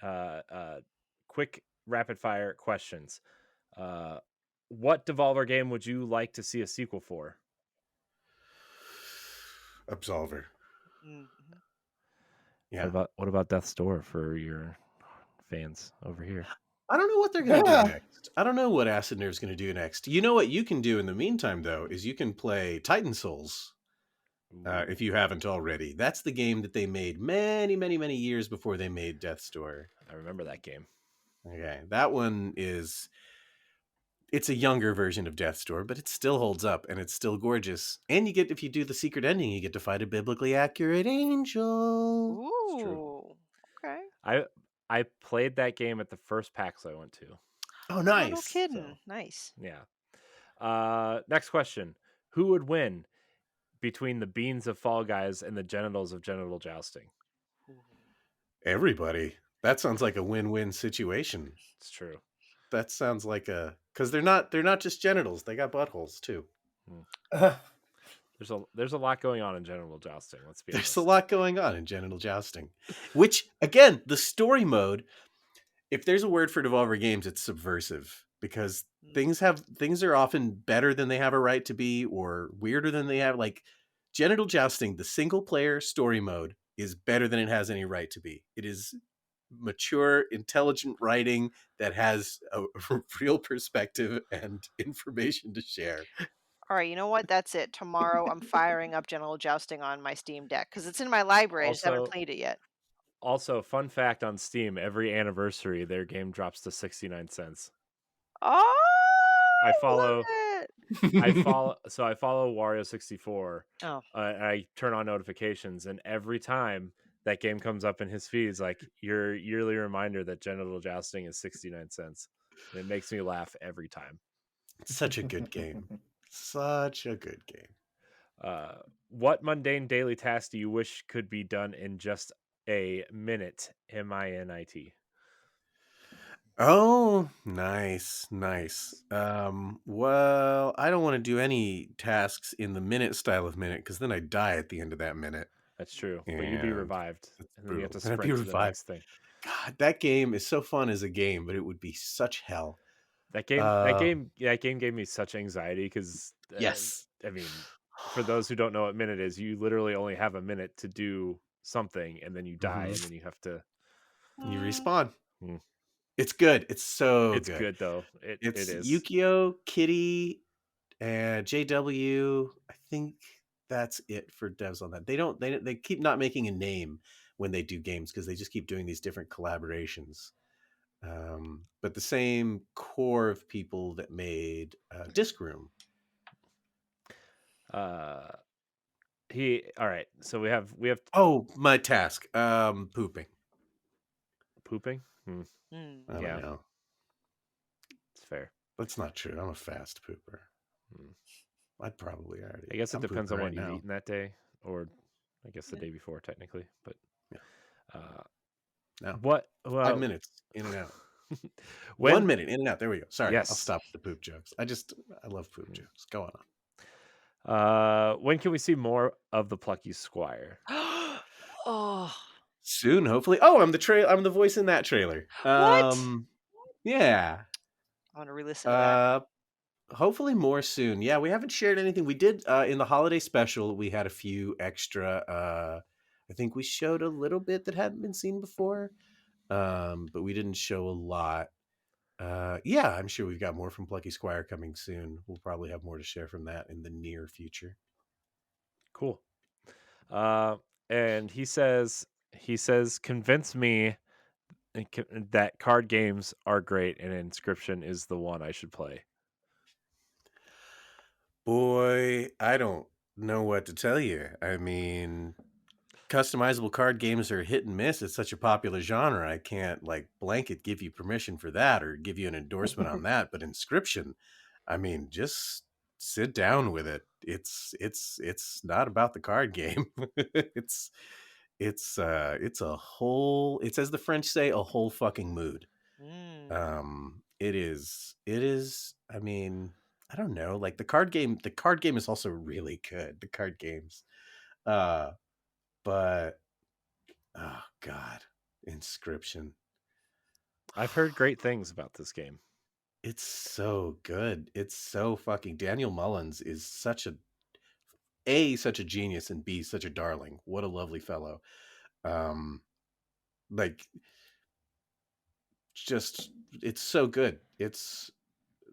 Snoop. Quick rapid fire questions. What Devolver game would you like to see a sequel for? Absolver. Mm-hmm. Yeah. What about Death's Door for your fans over here? I don't know what they're going to do next. I don't know what Acid Nerve's going to do next. You know what you can do in the meantime, though, is you can play Titan Souls if you haven't already. That's the game that they made many, many, many years before they made Death's Door. I remember that game. Okay, that one is... It's a younger version of Death's Door, but it still holds up, and it's still gorgeous. And you get, if you do the secret ending, you get to fight a biblically accurate angel. Ooh, it's true. Okay. I played that game at the first PAX I went to. Oh, nice. Oh, no kidding. So, nice. Yeah. Next question. Who would win between the beans of Fall Guys and the genitals of genital jousting? Everybody. That sounds like a win-win situation. It's true. That sounds like because they're not just genitals. They got buttholes too. There's a lot going on in General Jousting. Let's be There's a honest. lot going on in genital jousting, which again, the story mode. If there's a word for Devolver Games, it's subversive because things are often better than they have a right to be, or weirder than they have. Like genital jousting, the single player story mode is better than it has any right to be. It is mature, intelligent writing that has a real perspective and information to share. All right, you know what? That's it. Tomorrow I'm firing up General Jousting on my Steam Deck because it's in my library. I just haven't Also, played it yet. fun fact on Steam: every anniversary, their game drops to 69 cents. Oh, I I love follow it. I follow Wario 64. Oh, And I turn on notifications, and every time that game comes up in his feeds, like your yearly reminder that genital jousting is 69 cents, and it makes me laugh every time. Such a good game. Such a good game. What mundane daily task do you wish could be done in just a minute? MINIT. Oh, nice, nice. Well, I don't want to do any tasks in the minute style of minute because then I die at the end of that minute, That's true, but you'd be and revived, that's and then you have brutal. to Then I'd be sprint to the revived. next thing. God, that game is so fun as a game, but it would be such hell. That game gave me such anxiety because, Yes. I mean, for those who don't know what minute is, you literally only have a minute to do something, and then you die, Mhm. and then you have to. You mm, respawn. Mm. It's good. It's so It's good. good though. It It's is. Yukio, Kitty, and JW. I think that's it for devs on that. They keep not making a name when they do games because they just keep doing these different collaborations. But the same core of people that made Disc Room. Uh, he. All right. So we have Oh, my task. Pooping. pooping. Hmm. mm. I don't Yeah, know. it's fair. That's not true. I'm a fast pooper. Hmm. I'd probably already. I guess it I'm depends pooping on what right you've now. eaten that day, or I guess the day before, technically. But Yeah. uh, No. what? 5 minutes in and out. When? 1 minute in and out. There we go. Sorry, I'll Yes. stop with the poop jokes. I love poop jokes. Go on. When can we see more of the Plucky Squire? Oh, Soon, hopefully. Oh, I'm the voice in that trailer. what? Yeah. I want to re-listen to that. Uh, hopefully more soon. Yeah, we haven't shared anything. We did in the holiday special. We had a few extra. I think we showed a little bit that hadn't been seen before. But we didn't show a lot. Yeah, I'm sure we've got more from Plucky Squire coming soon. We'll probably have more to share from that in the near future. Cool. Uh, and he says, convince me that card games are great and Inscription is the one I should play. Boy, I don't know what to tell you. I mean, customizable card games are hit and miss. It's such a popular genre. I can't like blanket give you permission for that or give you an endorsement on that. But Inscription, I mean, just sit down with it. It's not about the card game. it's it's a whole. It's as the French say, a whole fucking mood. Mm. It is. I mean, I don't know. Like the card game is also really good. The card games, uh, but oh god, Inscription. I've heard great things about this game. It's so good. It's so fucking. Daniel Mullins is such a genius, and B, such a darling. What a lovely fellow. Um, like just it's so good. It's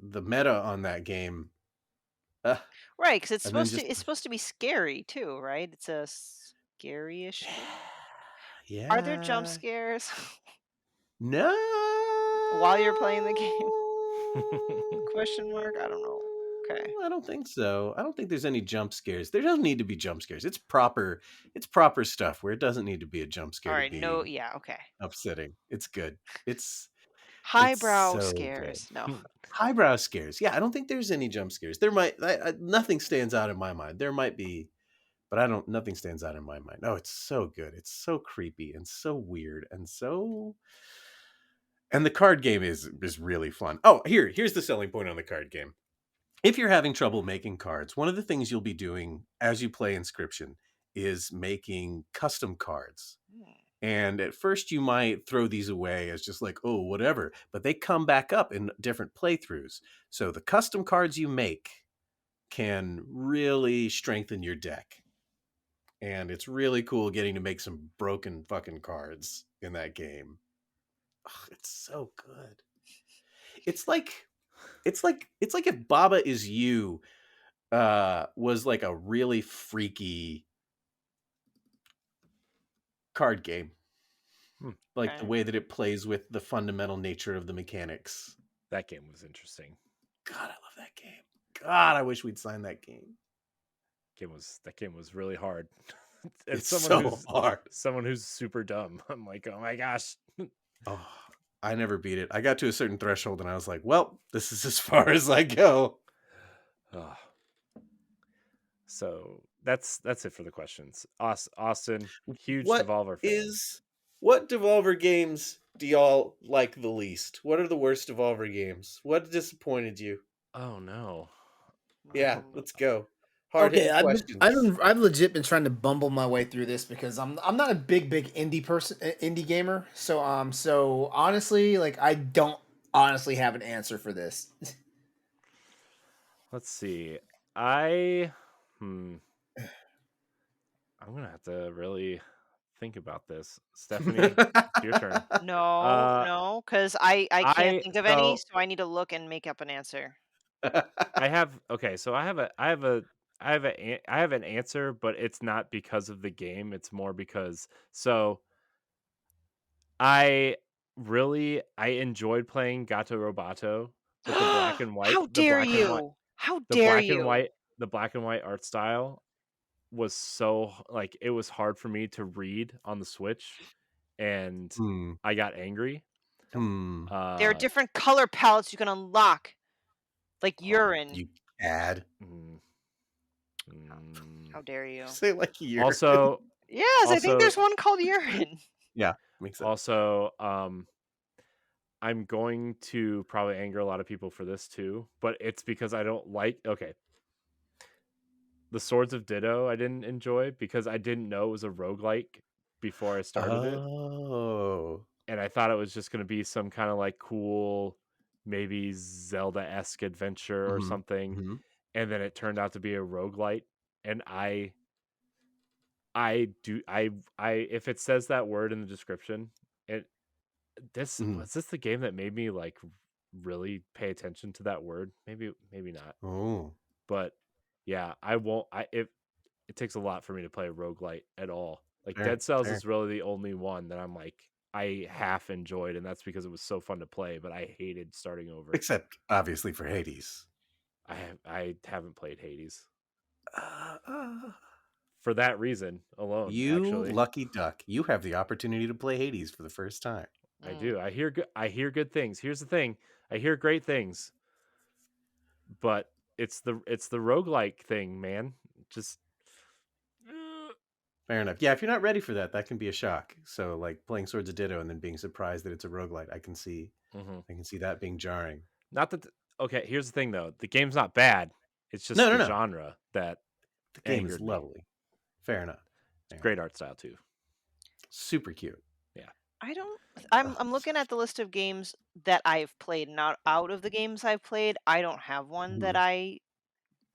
the meta on that game. Uh, Right, because and then it's just supposed to be scary too, right? It's a scary-ish game. Are there jump yeah. scares No. while you're playing the game? Question mark. I don't know. Okay. I don't think so. I don't think there's any jump scares. There doesn't need to be jump scares. It's proper stuff where it doesn't need to be a jump All scare to right. No. be Yeah. Okay. upsetting. It's good. It's Highbrow so good. scares. No. Highbrow scares. Yeah, I don't think there's any jump scares. There might nothing stands out in my mind. There might be, but I don't nothing stands out in my mind. No, it's so good. It's so creepy and so weird and the card game is really fun. Oh, here's the selling point on the card game. If you're having trouble making cards, one of the things you'll be doing as you play Inscription is making custom cards. Hmm. And at first you might throw these away as just like, oh, whatever, but they come back up in different playthroughs. So the custom cards you make can really strengthen your deck. And it's really cool getting to make some broken fucking cards in that game. Ugh, it's so good. It's like it's like if Baba Is You was like a really freaky card game. Hmm. Like the Okay. way that it plays with the fundamental nature of the mechanics. That game was interesting. God, I love that game. God, I wish we'd sign that game. That game was really hard. And It's so hard. someone who's super dumb. I'm like, oh my gosh. Oh, I never beat it. I got to a certain threshold and I was like, well, this is as far as I go. Ah, so that's it for the questions. Austin, huge What Devolver fan. is what Devolver games do y'all like the least? What are the worst Devolver games? What disappointed you? Oh no. Yeah, Mm. let's go. Hard Okay, hitting questions. I've legit been trying to bumble my way through this because I'm not a big indie person, indie gamer. So honestly, like I don't honestly have an answer for this. Let's see. I hmm. I'm gonna have to really think about this. Stephanie, it's your turn. No, Uh no, because I can't I think of any, so so I need to look and make up an answer. I have okay, so I have an answer, but it's not because of the game. It's more because I I enjoyed playing Gato Roboto, but How dare you? How the dare black and you? white the black and white art style was so like it was hard for me to read on the Switch, and Hmm. I got angry. Hmm. There are Uh different color palettes you can unlock, like oh, urine. You add. mm, How mm. dare you? Say like urine. Also Yes, I think also there's one called urine. Yeah, makes sense. also I'm going to probably anger a lot of people for this too, but it's because I don't like okay. The Swords of Ditto I didn't enjoy because I didn't know it was a roguelike before I started it. Oh. And I thought it was just gonna be some kind of like cool, maybe Zelda-esque adventure or Hmm. something. Hmm. And then it turned out to be a roguelite. And I do I if it says that word in the description, it this Hmm. was this the game that made me like really pay attention to that word? Maybe not. Oh. But yeah, I won't I it takes a lot for me to play a roguelite at all. Like Fair. Dead Cells Fair. is really the only one that I'm like I half enjoyed, and that's because it was so fun to play, but I hated starting over. Except obviously for Hades. I haven't played Hades Uh, uh, for that reason alone, you actually. lucky duck. You have the opportunity to play Hades for the first time. I Mm. do. I hear good things. Here's the thing. I hear great things, but it's the roguelike thing, man. Just Fair enough. Yeah, if you're not ready for that, that can be a shock. So like playing Swords of Ditto and then being surprised that it's a roguelite, Mhm. I can see that being jarring. Not that okay, here's the thing though. The game's not bad. It's No, just no, the no. genre that The game is angered me. lovely. Fair enough. Fair enough. Great art style too. Super cute. Yeah. I don't. Oh, I'm so looking at the list of games that I've played, not out of the games I've played. I don't have one that mhm. I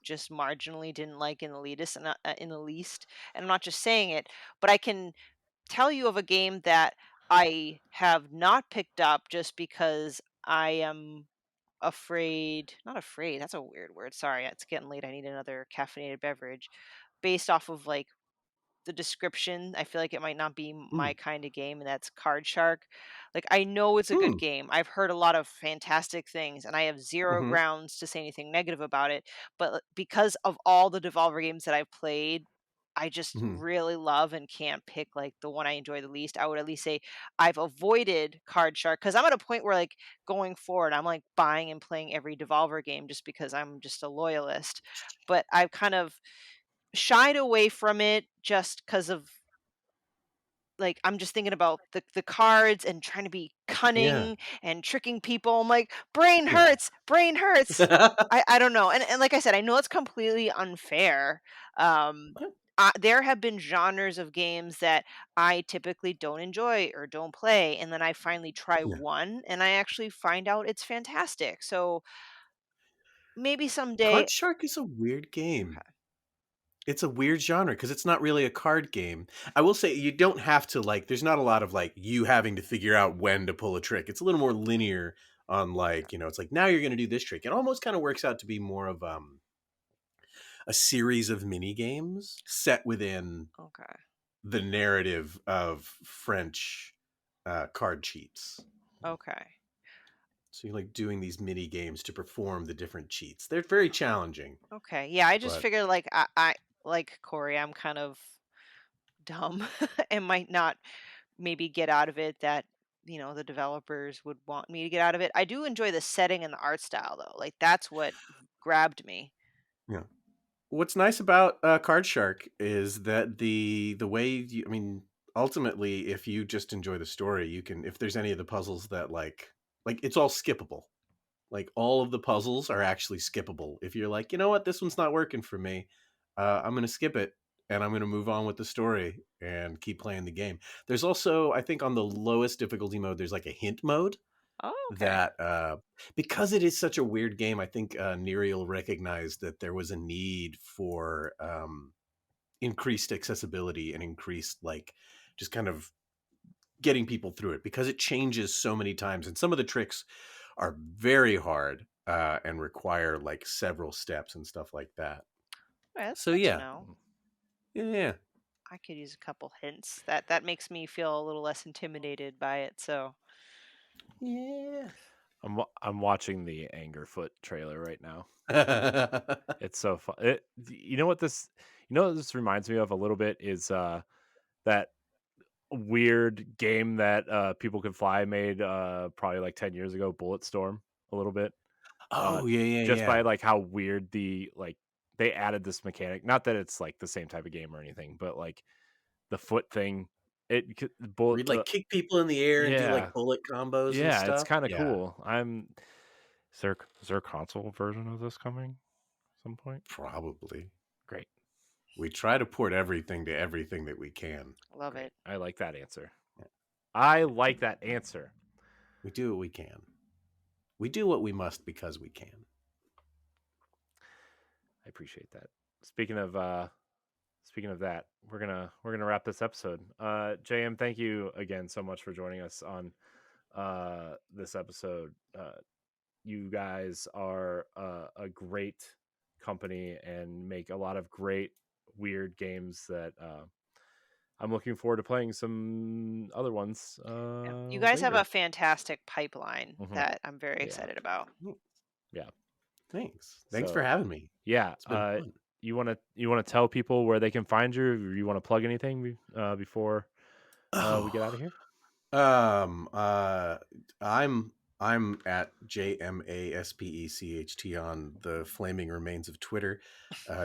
just marginally didn't like in the least, in the least. And I'm not just saying it, but I can tell you of a game that I have not picked up just because I am afraid. Not afraid. That's a weird word. Sorry, it's getting late. I need another caffeinated beverage. Based off of like the description, I feel like it might not be Mm. my kind of game, and that's Card Shark. Like, I know it's a good Mm. game. I've heard a lot of fantastic things, and I have 0 Hmm. grounds to say anything negative about it, but because of all the Devolver games that I've played, I just Hmm. really love and can't pick, like, the one I enjoy the least. I would at least say I've avoided Card Shark because 'cause I'm at a point where, like, going forward, I'm, like, buying and playing every Devolver game just because I'm just a loyalist, but I've kind of shied away from it just because of like I'm just thinking about the cards and trying to be Yeah. cunning and tricking people. I'm like, brain Yeah. hurts, brain hurts. I don't know. And like I said, I know it's completely unfair. Um there have been genres of games that I typically don't enjoy or don't play, and then I finally try Yeah. one and I actually find out it's fantastic. So maybe someday. Card Shark is a weird game. Okay. It's a weird genre because it's not really a card game. I will say you don't have to like. There's not a lot of like you having to figure out when to pull a trick. It's a little more linear on like it's like now you're going to do this trick. It almost kind of works out to be more of a series of mini games set within Okay. the narrative of French card cheats. Okay. So you're like doing these mini games to perform the different cheats. They're very challenging, Okay. Yeah, I just but figured like I like Corey, I'm kind of dumb and might not maybe get out of it that the developers would want me to get out of it. I do enjoy the setting and the art style though. Like that's what grabbed me. yeah. What's nice about Card Shark is that the way I mean, ultimately, if you just enjoy the story, you can. If there's any of the puzzles that like it's all skippable. Like all of the puzzles are actually skippable. If you're like, you know what, this one's not working for me, I'm gonna skip it and I'm gonna move on with the story and keep playing the game. There's also, I think, on the lowest difficulty mode, there's like a hint mode Oh, okay. that because it is such a weird game, I think Nerial recognized that there was a need for increased accessibility and increased like just kind of getting people through it because it changes so many times and some of the tricks are very hard and require like several steps and stuff like that. Well, that's So good to yeah, know. yeah, I could use a couple hints. That makes me feel a little less intimidated by it. So yeah. I'm watching the Angerfoot trailer right now. Yeah. It's so fun. You know what this reminds me of a little bit is that weird game that People Can Fly made probably like 10 years ago, Bulletstorm, a little bit. Uh Oh yeah, yeah, just by yeah. like how weird they added this mechanic. Not that it's like the same type of game or anything, but like the foot thing, Where bullet you'd like kick people in the air and do yeah. like bullet combos and Yeah, it's stuff. kind of Yeah, cool. Is there a console version of this coming at some point? probably. Great. We try to port everything to everything that we can. love Great. it. I like that answer. Yeah. I like that answer. We do what we can. We do what we must because we can. I appreciate that. Speaking of that, we're gonna wrap this episode. JM, thank you again so much for joining us on this episode. You guys are a great company and make a lot of great weird games that I'm looking forward to playing some other ones Yeah. You guys have a later. fantastic pipeline Hmm. that I'm very Yeah, excited about. yeah. Thanks for So having me. yeah, It's been fun. you wanna tell people where they can find you? Or you want to plug anything before we get out Oh, of here? um, uh, I'm I'm at JMASPECHT on the flaming remains of Twitter.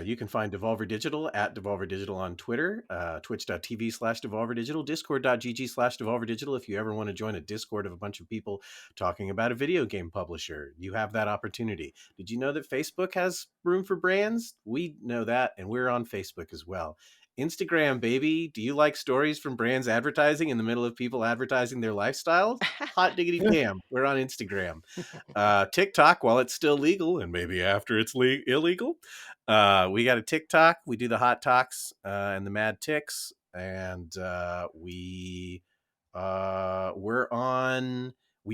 You can find Devolver Digital at Devolver Digital on Twitter, twitch.tv/Devolver Digital, discord.gg/Devolver Digital. If you ever want to join a Discord of a bunch of people talking about a video game publisher, you have that opportunity. Did you know that Facebook has room for brands? We know that, and we're on Facebook as well. Instagram, baby. Do you like stories from brands advertising in the middle of people advertising their lifestyles? Hot diggity damn. We're on Instagram. TikTok, while it's still legal and maybe after it's illegal, we got a TikTok. We do the hot talks and the mad ticks. And we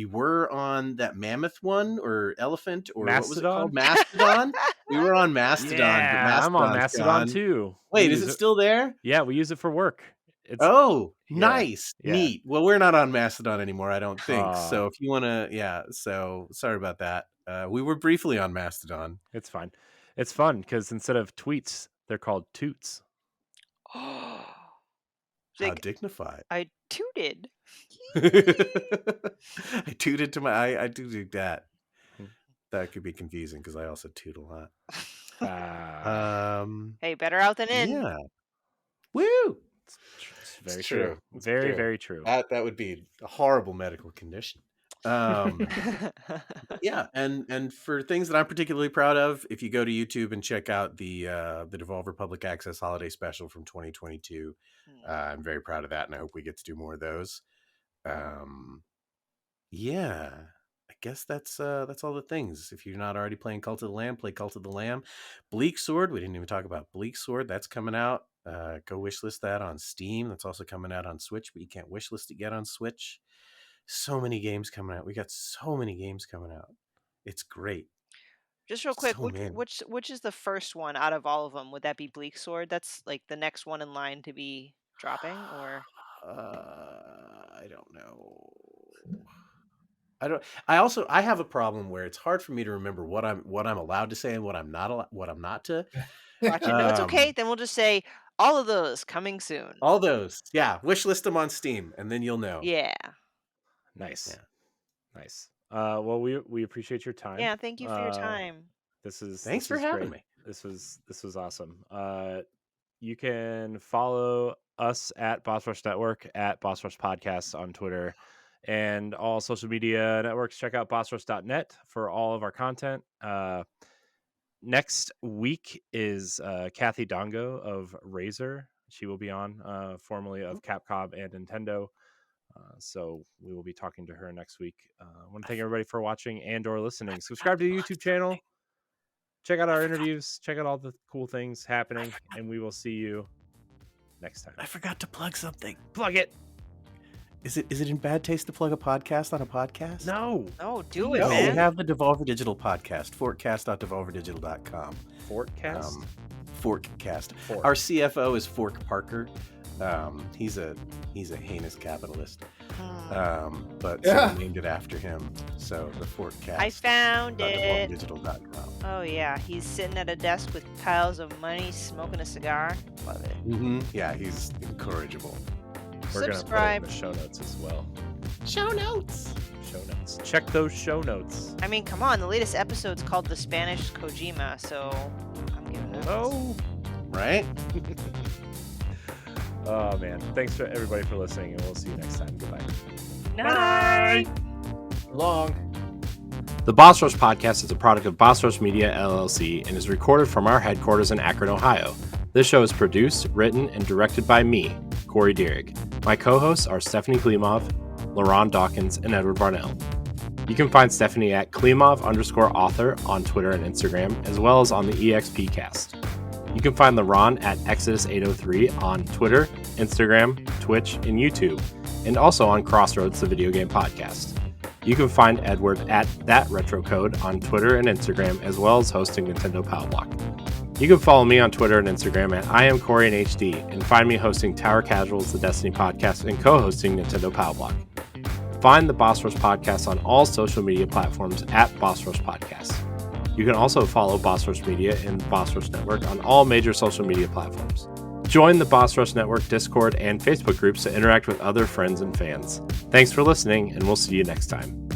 were on that mammoth one or elephant or what was it called? Mastodon? Mastodon. We were on Mastodon, but Yeah, I'm on Mastodon's Mastodon gone. too. We Wait, is use it it. still there? Yeah, we use it for work. It's Oh, yeah, nice. yeah. Neat. Well, we're not on Mastodon anymore, I don't think. Uh, So if you want to, yeah, so sorry about that. We were briefly on Mastodon. it's fine. It's fun because instead of tweets, they're called toots. How Like dignified. I tooted. I tooted to I do that. Hmm. That could be confusing because I also toot a lot. Ah, Hey, better out than in. Yeah. Woo! Very It's true. It's Very, true. very true. That would be a horrible medical condition. Yeah, and for things that I'm particularly proud of, if you go to YouTube and check out the Devolver Public Access Holiday Special from 2022, I'm very proud of that, and I hope we get to do more of those. Yeah, I guess that's all the things. If you're not already playing Cult of the Lamb, play Cult of the Lamb. Bleak Sword, we didn't even talk about Bleak Sword. That's coming out. Go wishlist that on Steam. That's also coming out on Switch, but you can't wishlist it yet on Switch. So many games coming out. We got so many games coming out. It's great. Just real quick, So many. which is the first one out of all of them? Would that be Bleak Sword? That's like the next one in line to be dropping, or I don't know. I have a problem where it's hard for me to remember what I'm allowed to say and what I'm not to. gotcha. No, it's okay. Then we'll just say all of those coming soon. All those. Yeah, wish list them on Steam and then you'll know. Yeah. Nice. Yeah. Nice. Well, we appreciate your time. Yeah, thank you for your time. Thanks for having me. This was awesome. You can follow us at Boss Rush Network, at Boss Rush Podcasts on Twitter, and all social media networks. Check out bossrush.net for all of our content. Next week is Kathy Dongo of Razer. She will be on, formerly of Capcom and Nintendo. So we will be talking to her next week. I want to thank everybody for watching and or listening. Subscribe to the YouTube channel. Check out our interviews. Check out all the cool things happening. And we will see you next time. I forgot to plug something. Plug it. Is it in bad taste to plug a podcast on a podcast? No. No, do it, No, man. we have the Devolver Digital podcast, fortcast.devolverdigital.com. Fortcast? Fortcast. Fork. Our CFO is Fork Parker. He's a heinous capitalist. But someone named it after him. So the Fortcast. I found it. Digital.com. Oh yeah, he's sitting at a desk with piles of money, smoking a cigar. Love it. Mm-hmm. Yeah, he's incorrigible. We're going to put it in the show notes as well. Show notes. Check those show notes. I mean, come on, the latest episode's called The Spanish Kojima, so I'm giving that. Oh, right? Oh man, thanks for everybody for listening, and we'll see you next time. Goodbye. Night. Long. The Boss Rush Podcast is a product of Boss Rush Media LLC and is recorded from our headquarters in Akron, Ohio. This show is produced, written, and directed by me, Corey Dierig. My co-hosts are Stephanie Klimov, LeRon Dawkins, and Edward Varnell. You can find Stephanie at Klimov_author on Twitter and Instagram, as well as on the EXPcast. You can find LeRon at Exodus803 on Twitter, Instagram, Twitch, and YouTube, and also on Crossroads, the video game podcast. You can find Edward at ThatRetroCode on Twitter and Instagram, as well as hosting Nintendo Power Block. You can follow me on Twitter and Instagram at IamCoreyInHD, and find me hosting Tower Casuals, the Destiny podcast, and co-hosting Nintendo Power Block. Find the Boss Rush Podcast on all social media platforms at Boss Rush Podcast. You can also follow Boss Rush Media and Boss Rush Network on all major social media platforms. Join the Boss Rush Network Discord and Facebook groups to interact with other friends and fans. Thanks for listening, and we'll see you next time.